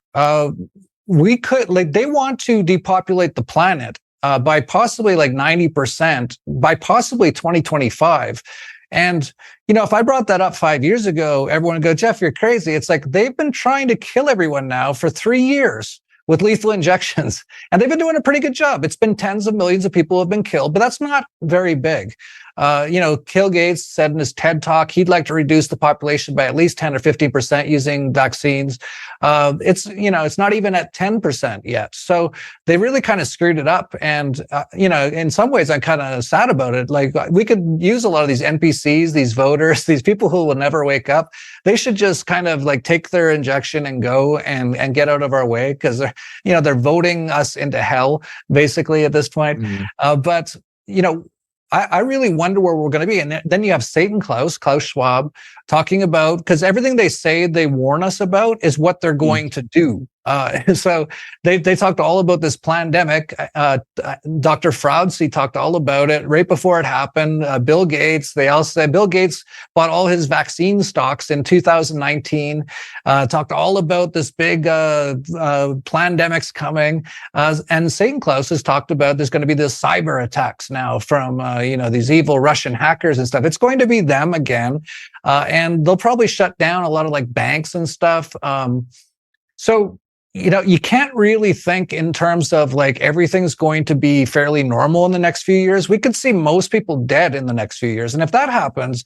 We could, they want to depopulate the planet by possibly like 90% by possibly 2025. And, if I brought that up 5 years ago, everyone would go, Jeff, you're crazy. It's like, they've been trying to kill everyone now for 3 years with lethal injections. And they've been doing a pretty good job. It's been tens of millions of people have been killed, but that's not very big. Bill Gates said in his TED talk, he'd like to reduce the population by at least 10 or 15% using vaccines. It's not even at 10% yet. So they really kind of screwed it up. And, in some ways, I'm kind of sad about it. Like, we could use a lot of these NPCs, these voters, these people who will never wake up. They should just kind of like take their injection and go and get out of our way, because they're voting us into hell basically at this point. But I really wonder where we're going to be. And then you have Satan Klaus Schwab, talking about, because everything they say they warn us about is what they're going to do. So they talked all about this pandemic. Dr. Fauci talked all about it right before it happened. Bill Gates, they all said Bill Gates bought all his vaccine stocks in 2019, talked all about this big pandemic's coming. And Satan Klaus has talked about there's going to be this cyber attacks now from, these evil Russian hackers and stuff. It's going to be them again. And they'll probably shut down a lot of like banks and stuff. So, you can't really think in terms of like everything's going to be fairly normal in the next few years. We could see most people dead in the next few years. And if that happens,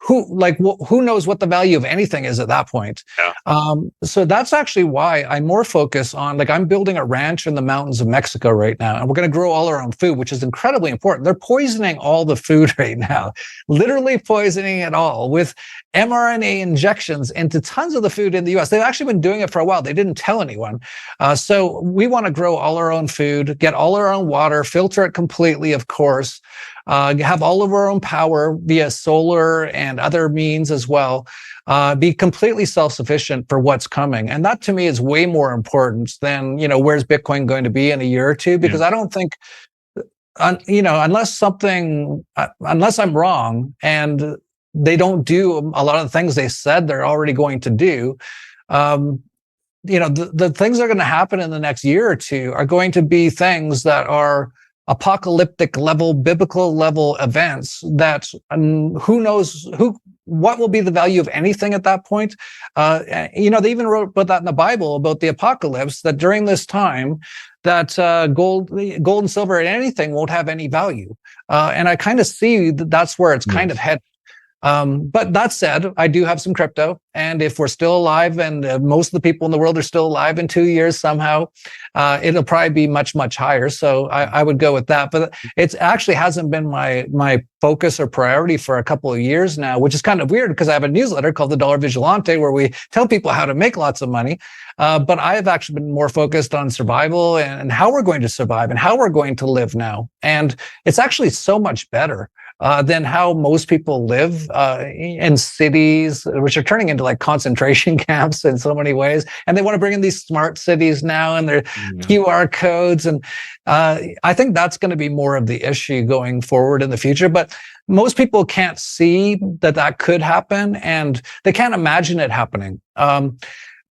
who knows what the value of anything is at that point? Yeah. So that's actually why I more focus on, like, I'm building a ranch in the mountains of Mexico right now, and we're going to grow all our own food, which is incredibly important. They're poisoning all the food right now, literally poisoning it all with mRNA injections into tons of the food in the US. They've actually been doing it for a while. They didn't tell anyone. So we want to grow all our own food, get all our own water, filter it completely, of course, have all of our own power via solar and other means as well, be completely self-sufficient for what's coming. And that to me is way more important than, where's Bitcoin going to be in a year or two? Because I don't think, unless I'm wrong and they don't do a lot of the things they said they're already going to do, the things that are going to happen in the next year or two are going to be things that are apocalyptic level, biblical level events that who knows what will be the value of anything at that point. They even wrote about that in the Bible about the apocalypse, that during this time that gold and silver and anything won't have any value. And I kind of see that's where it's kind of headed. But that said, I do have some crypto, and if we're still alive, and most of the people in the world are still alive in 2 years somehow, it'll probably be much, much higher. So I would go with that. But it actually hasn't been my focus or priority for a couple of years now, which is kind of weird because I have a newsletter called The Dollar Vigilante where we tell people how to make lots of money. But I have actually been more focused on survival and how we're going to survive and how we're going to live now. And it's actually so much better than how most people live in cities, which are turning into like concentration camps in so many ways. And they want to bring in these smart cities now and their QR codes. And I think that's going to be more of the issue going forward in the future. But most people can't see that could happen, and they can't imagine it happening.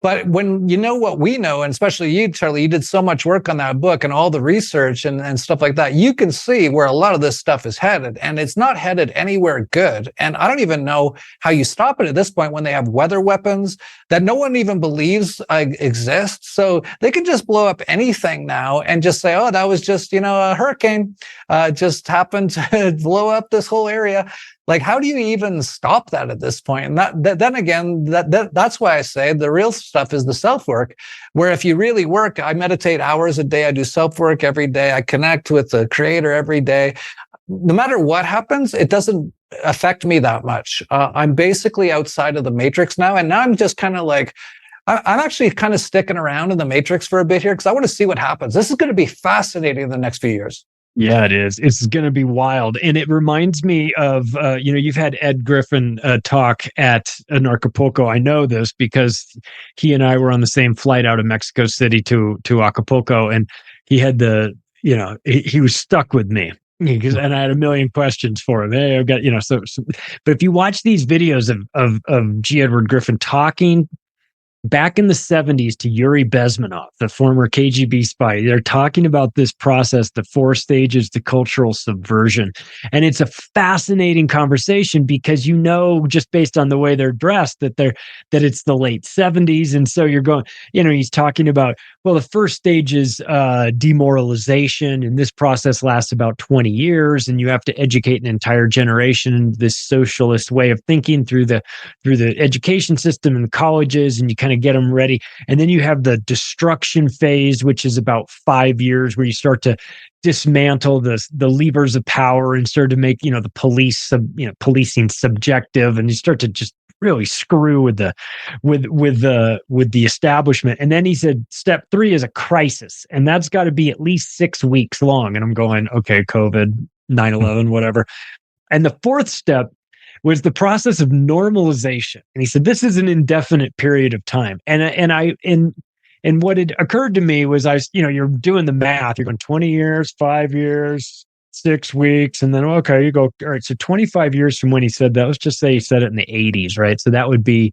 But when you know what we know, and especially you, Charlie, you did so much work on that book and all the research and stuff like that, you can see where a lot of this stuff is headed, and it's not headed anywhere good. And I don't even know how you stop it at this point when they have weather weapons that no one even believes exist. So they can just blow up anything now and just say, oh, that was just, a hurricane just happened to blow up this whole area. Like, how do you even stop that at this point? And then again, that's why I say the real stuff is the self-work, where if you really work, I meditate hours a day, I do self-work every day, I connect with the creator every day. No matter what happens, it doesn't affect me that much. I'm basically outside of the matrix now. And now I'm just kind of like, I'm actually kind of sticking around in the matrix for a bit here because I want to see what happens. This is going to be fascinating in the next few years. Yeah, it is. It's going to be wild. And it reminds me of, you've had Ed Griffin talk at Acapulco. I know this because he and I were on the same flight out of Mexico City to Acapulco. And he had he was stuck with me and I had a million questions for him. Hey, I've got, but if you watch these videos of G. Edward Griffin talking back in the 70s to Yuri Bezmenov, the former KGB spy, they're talking about this process, the 4 stages to cultural subversion. And it's a fascinating conversation because just based on the way they're dressed, that it's the late 70s. And so you're going, he's talking about, well, the first stage is demoralization, and this process lasts about 20 years, and you have to educate an entire generation in this socialist way of thinking through the education system and colleges, and you kind of get them ready. And then you have the destruction phase, which is about 5 years, where you start to dismantle the levers of power and start to make the policing subjective, and you start to just really screw with the establishment. And then he said step 3 is a crisis, and that's got to be at least 6 weeks long. And I'm going, okay, COVID, 9/11, whatever. And the 4th step was the process of normalization. And he said, this is an indefinite period of time. And what had occurred to me was you're doing the math, you're going 20 years, 5 years, 6 weeks. And then, okay, you go, all right, so 25 years from when he said that, let's just say he said it in the 80s, right? So that would be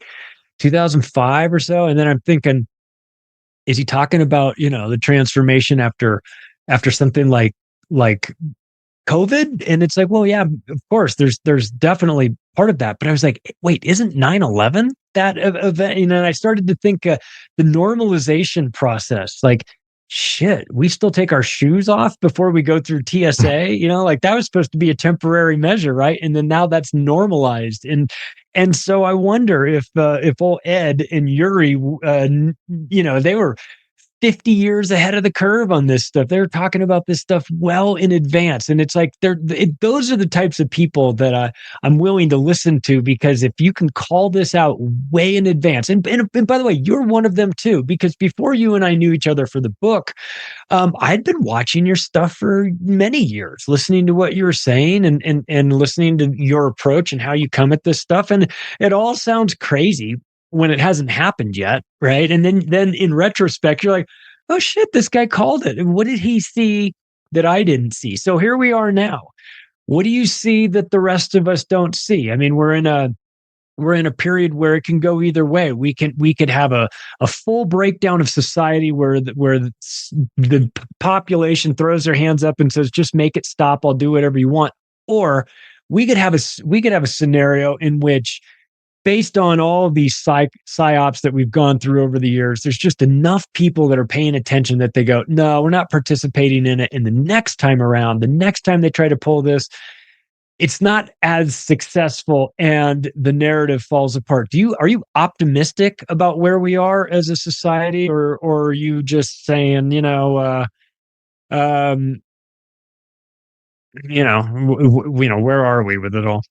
2005 or so. And then I'm thinking, is he talking about, the transformation after something like COVID? And it's like, well, yeah, of course, there's definitely part of that. But I was like, wait, isn't 9/11 that event? And I started to think the normalization process, like shit, we still take our shoes off before we go through TSA, like that was supposed to be a temporary measure, right? And then now that's normalized. And so I wonder if old Ed and Yuri, they were 50 years ahead of the curve on this stuff. They're talking about this stuff well in advance. And it's like those are the types of people that I'm willing to listen to, because if you can call this out way in advance, and by the way, you're one of them too, because before you and I knew each other for the book, I'd been watching your stuff for many years, listening to what you were saying and listening to your approach and how you come at this stuff. And it all sounds crazy when it hasn't happened yet, right? And then in retrospect, you're like, oh shit, this guy called it. And what did he see that I didn't see? So here we are now. What do you see that the rest of us don't see? I mean, we're in a period where it can go either way. We could have a full breakdown of society where the population throws their hands up and says, just make it stop. I'll do whatever you want. Or we could have a scenario in which, based on all of these psyops that we've gone through over the years, there's just enough people that are paying attention that they go, no, we're not participating in it. And the next time around, the next time they try to pull this, it's not as successful and the narrative falls apart. Are you optimistic about where we are as a society, or are you just saying, where are we with it all?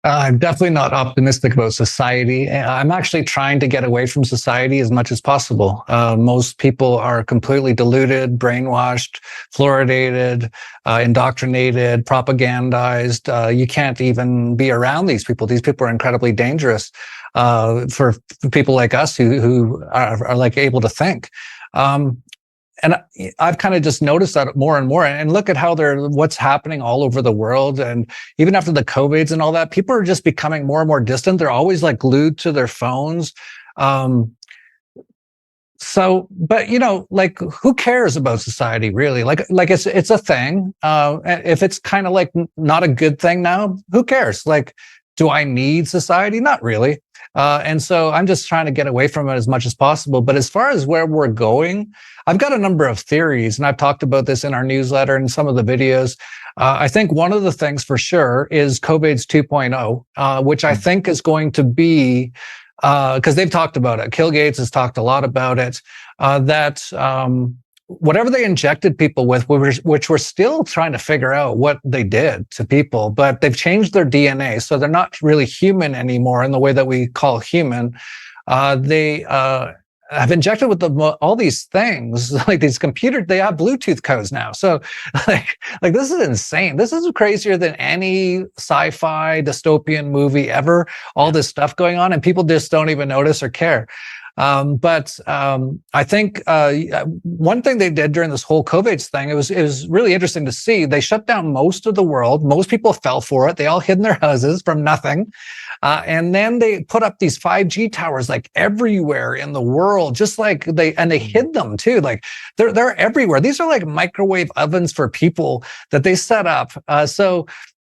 I'm definitely not optimistic about society. I'm actually trying to get away from society as much as possible. Most people are completely deluded, brainwashed, fluoridated, indoctrinated, propagandized. You can't even be around these people. These people are incredibly dangerous for people like us who are like able to think. And I've kind of just noticed that more and more. And look at how what's happening all over the world. And even after the COVIDs and all that, people are just becoming more and more distant. They're always like glued to their phones. But like, who cares about society really? Like it's a thing. If it's kind of like not a good thing now, who cares? Like, do I need society? Not really. And so I'm just trying to get away from it as much as possible. But as far as where we're going, I've got a number of theories, and I've talked about this in our newsletter and some of the videos. I think one of the things for sure is COVID's 2.0, which I think is going to be, because they've talked about it. Bill Gates has talked a lot about it, that whatever they injected people with, which we're still trying to figure out what they did to people, but they've changed their DNA. So they're not really human anymore in the way that we call human. They have injected with them all these things, like these computers. They have Bluetooth codes now. So like this is insane. This is crazier than any sci-fi dystopian movie ever. All this stuff going on, and people just don't even notice or care. But I think one thing they did during this whole COVID thing, it was really interesting to see. They shut down most of the world. Most people fell for it. They all hid in their houses from nothing. And then they put up these 5G towers like everywhere in the world, just like they hid them too. Like they're everywhere. These are like microwave ovens for people that they set up. So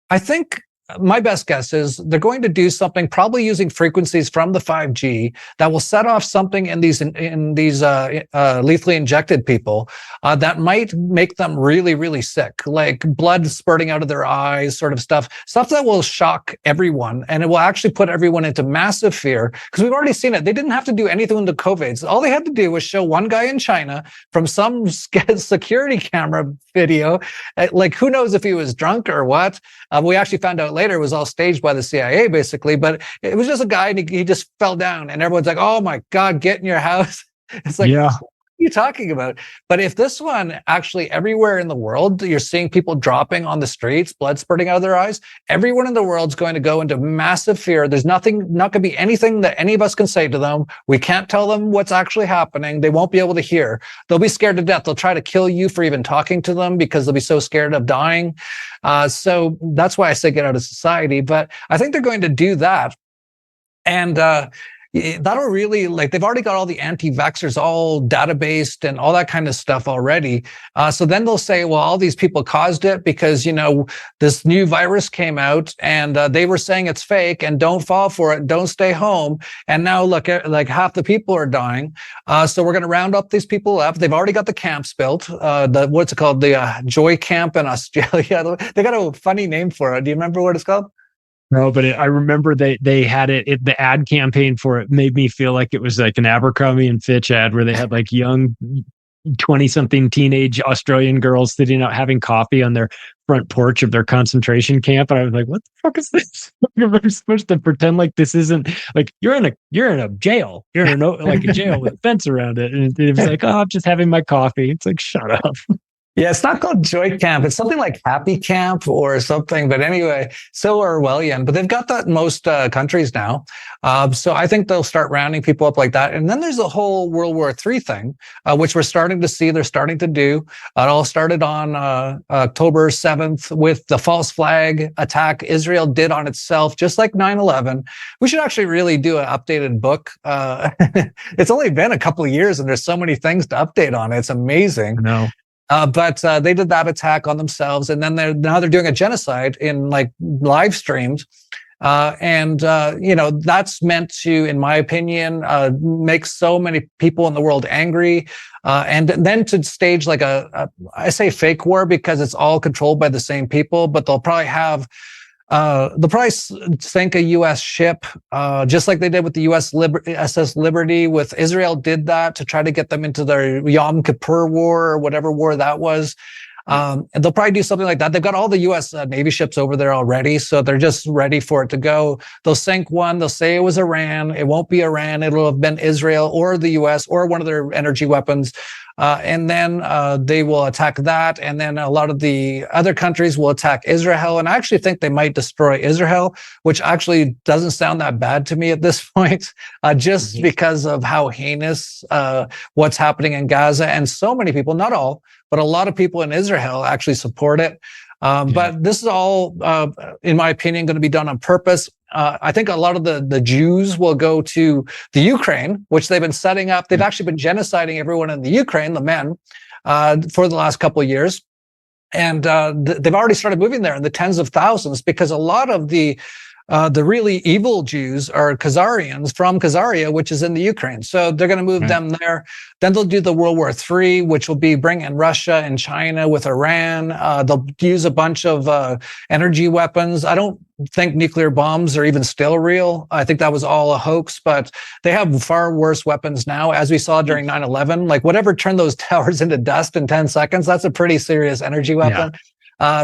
I think my best guess is they're going to do something, probably using frequencies from the 5G that will set off something in these lethally injected people that might make them really, really sick, like blood spurting out of their eyes, sort of stuff that will shock everyone, and it will actually put everyone into massive fear, because we've already seen it. They didn't have to do anything with the COVID. All they had to do was show one guy in China from some security camera video. Like, who knows if he was drunk or what? We actually found out later it was all staged by the CIA, basically, but it was just a guy and he just fell down, and everyone's like, oh my God, get in your house. It's like, yeah. What are you talking about? But if this one actually everywhere in the world, you're seeing people dropping on the streets, blood spurting out of their eyes, everyone in the world's going to go into massive fear. There's not going to be anything that any of us can say to them. We can't tell them what's actually happening. They won't be able to hear. They'll be scared to death. They'll try to kill you for even talking to them because they'll be so scared of dying. So that's why I say get out of society. But I think they're going to do that. And that'll really, like, they've already got all the anti-vaxxers all databased and all that kind of stuff already. So then they'll say, well, all these people caused it because, this new virus came out and they were saying it's fake and don't fall for it, don't stay home. And now look, like half the people are dying. So we're going to round up these people up. They've already got the camps built. What's it called? The Joy Camp in Australia. They got a funny name for it. Do you remember what it's called? No, but I remember they had the ad campaign for it made me feel like it was like an Abercrombie and Fitch ad where they had like young 20-something teenage Australian girls sitting out having coffee on their front porch of their concentration camp. And I was like, what the fuck is this? We're supposed to pretend like this isn't like you're in a jail. You're in like a jail with a fence around it. And it was like, oh, I'm just having my coffee. It's like, shut up. Yeah, it's not called Joy Camp. It's something like Happy Camp or something. But anyway, so Orwellian. But they've got that in most countries now. So I think they'll start rounding people up like that. And then there's the whole World War III thing, which we're starting to see. They're starting to do. It all started on October 7th with the false flag attack Israel did on itself, just like 9/11. We should actually really do an updated book. It's only been a couple of years and there's so many things to update on. It's amazing. No. But they did that attack on themselves, and then they're doing a genocide in like live streams, and that's meant to, in my opinion, make so many people in the world angry, and then to stage like I say fake war because it's all controlled by the same people, but they'll probably have. They'll probably sink a U.S. ship, just like they did with the SS Liberty. With Israel, did that to try to get them into their Yom Kippur War or whatever war that was. And they'll probably do something like that. They've got all the U.S. Navy ships over there already, so they're just ready for it to go. They'll sink one. They'll say it was Iran. It won't be Iran. It'll have been Israel or the U.S. or one of their energy weapons. And then they will attack that. And then a lot of the other countries will attack Israel. And I actually think they might destroy Israel, which actually doesn't sound that bad to me at this point, just because of how heinous what's happening in Gaza. And so many people, not all, but a lot of people in Israel actually support it. But this is all, in my opinion, going to be done on purpose. I think a lot of the Jews will go to the Ukraine, which they've been setting up. They've actually been genociding everyone in the Ukraine, the men, for the last couple of years. And they've already started moving there in the tens of thousands because a lot of the really evil Jews are Khazarians from Khazaria, which is in the Ukraine. So they're going to move them there. Then they'll do the World War III, which will be bring in Russia and China with Iran. They'll use a bunch of energy weapons. I don't think nuclear bombs are even still real. I think that was all a hoax, but they have far worse weapons now, as we saw during 9/11. Like whatever turned those towers into dust in 10 seconds, that's a pretty serious energy weapon.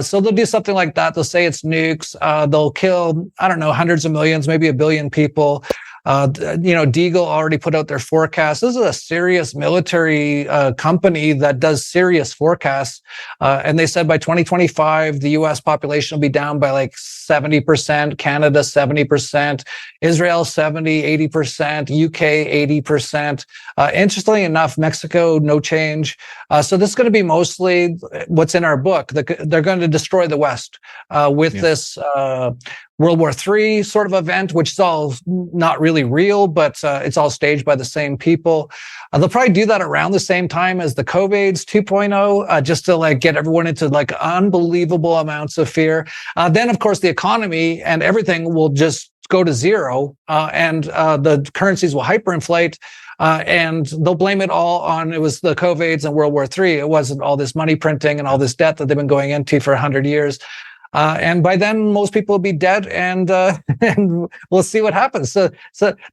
So they'll do something like that. They'll say it's nukes. They'll kill, I don't know, hundreds of millions, maybe 1 billion people. Deagle already put out their forecast. This is a serious military company that does serious forecasts. And they said by 2025, the U.S. population will be down by like 70%, Canada 70%, Israel 70, 80%, UK 80%. Interestingly enough, Mexico, no change. So this is going to be mostly what's in our book. They're going to destroy the West with this World War III sort of event, which is all not really real, but it's all staged by the same people. They'll probably do that around the same time as the COVIDs 2.0, just to like get everyone into like unbelievable amounts of fear. Then, of course, the economy and everything will just go to zero, and the currencies will hyperinflate. And they'll blame it all on, it was the COVIDs and World War III. It wasn't all this money printing and all this debt that they've been going into for 100 years. And by then, most people will be dead, and we'll see what happens. So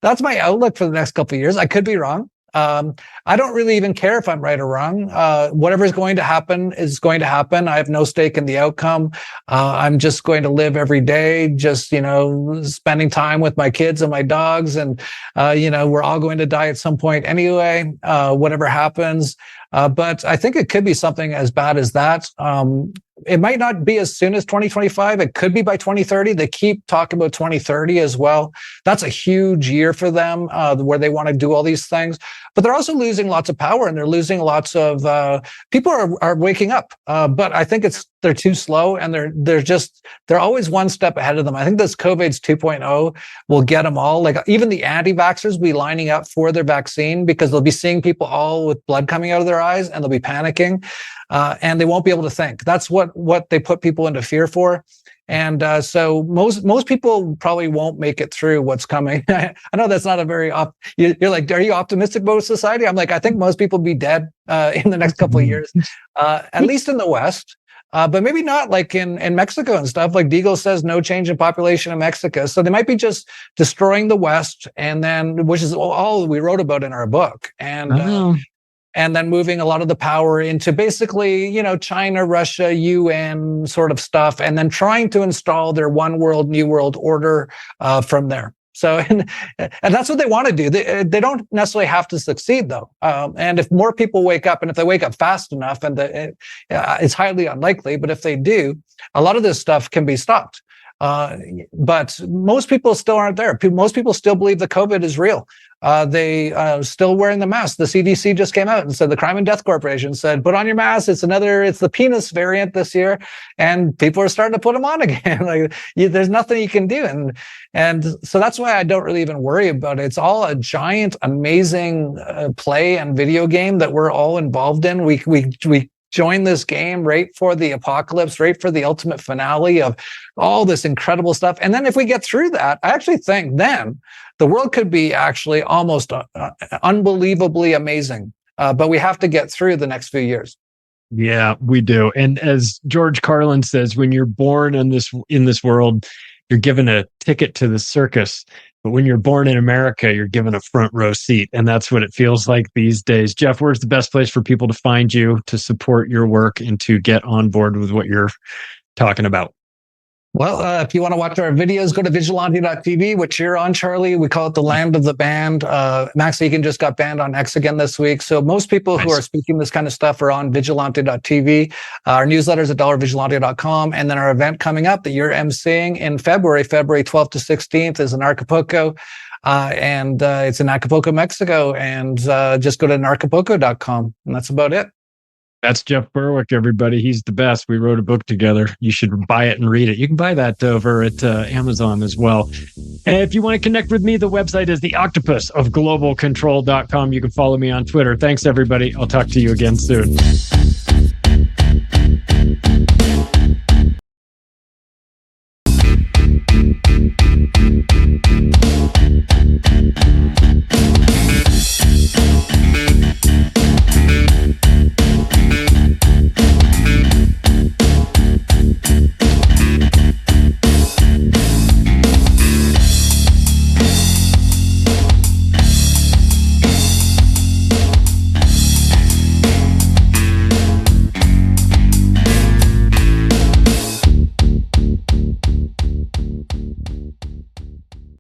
that's my outlook for the next couple of years. I could be wrong. I don't really even care if I'm right or wrong. Whatever is going to happen is going to happen. I have no stake in the outcome. I'm just going to live every day, just, spending time with my kids and my dogs. And, we're all going to die at some point anyway, whatever happens. But I think it could be something as bad as that. It might not be as soon as 2025. It could be by 2030. They keep talking about 2030 as well. That's a huge year for them, where they want to do all these things. but they're also losing lots of power, and they're losing lots of people are waking up. But I think they're too slow, and they're always one step ahead of them. I think this COVID's 2.0 will get them all. Like even the anti-vaxxers will be lining up for their vaccine because they'll be seeing people all with blood coming out of their eyes, and they'll be panicking, and they won't be able to think. That's what they put people into fear for. And so most people probably won't make it through what's coming. I know that's not a very you're like, are you optimistic about society? I'm like, I think most people will be dead in the next couple of years, at least in the West. But maybe not like in Mexico and stuff. Like Deagle says, no change in population in Mexico. So they might be just destroying the West, and then, which is all we wrote about in our book. And then moving a lot of the power into basically, China, Russia, UN sort of stuff, and then trying to install their one world, new world order from there. So, and that's what they want to do. They don't necessarily have to succeed, though. And if more people wake up, and if they wake up fast enough, and it's highly unlikely, but if they do, a lot of this stuff can be stopped. But most people still aren't there. Most people still believe that COVID is real. They still wearing the mask. The CDC just came out and said, the Crime and Death Corporation said, put on your mask. It's the penis variant this year. And people are starting to put them on again. There's nothing you can do. And so that's why I don't really even worry about it. It's all a giant, amazing play and video game that we're all involved in. We join this game right for the apocalypse, right for the ultimate finale of all this incredible stuff. And then if we get through that, I actually think then the world could be actually almost unbelievably amazing. But we have to get through the next few years. Yeah, we do. And as George Carlin says, when you're born in this world, you're given a ticket to the circus. But when you're born in America, you're given a front row seat. And that's what it feels like these days. Jeff, where's the best place for people to find you, to support your work, and to get on board with what you're talking about? Well, if you want to watch our videos, go to vigilante.tv, which you're on, Charlie. We call it the land of the banned. Max Egan just got banned on X again this week. So most people who are speaking this kind of stuff are on vigilante.tv. Our newsletters at dollarvigilante.com. And then our event coming up that you're emceeing in February 12th to 16th is in Acapulco. And it's in Acapulco, Mexico. And just go to narcapoco.com. And that's about it. That's Jeff Berwick, everybody. He's the best. We wrote a book together. You should buy it and read it. You can buy that over at Amazon as well. And if you want to connect with me, the website is theoctopusofglobalcontrol.com. You can follow me on Twitter. Thanks, everybody. I'll talk to you again soon.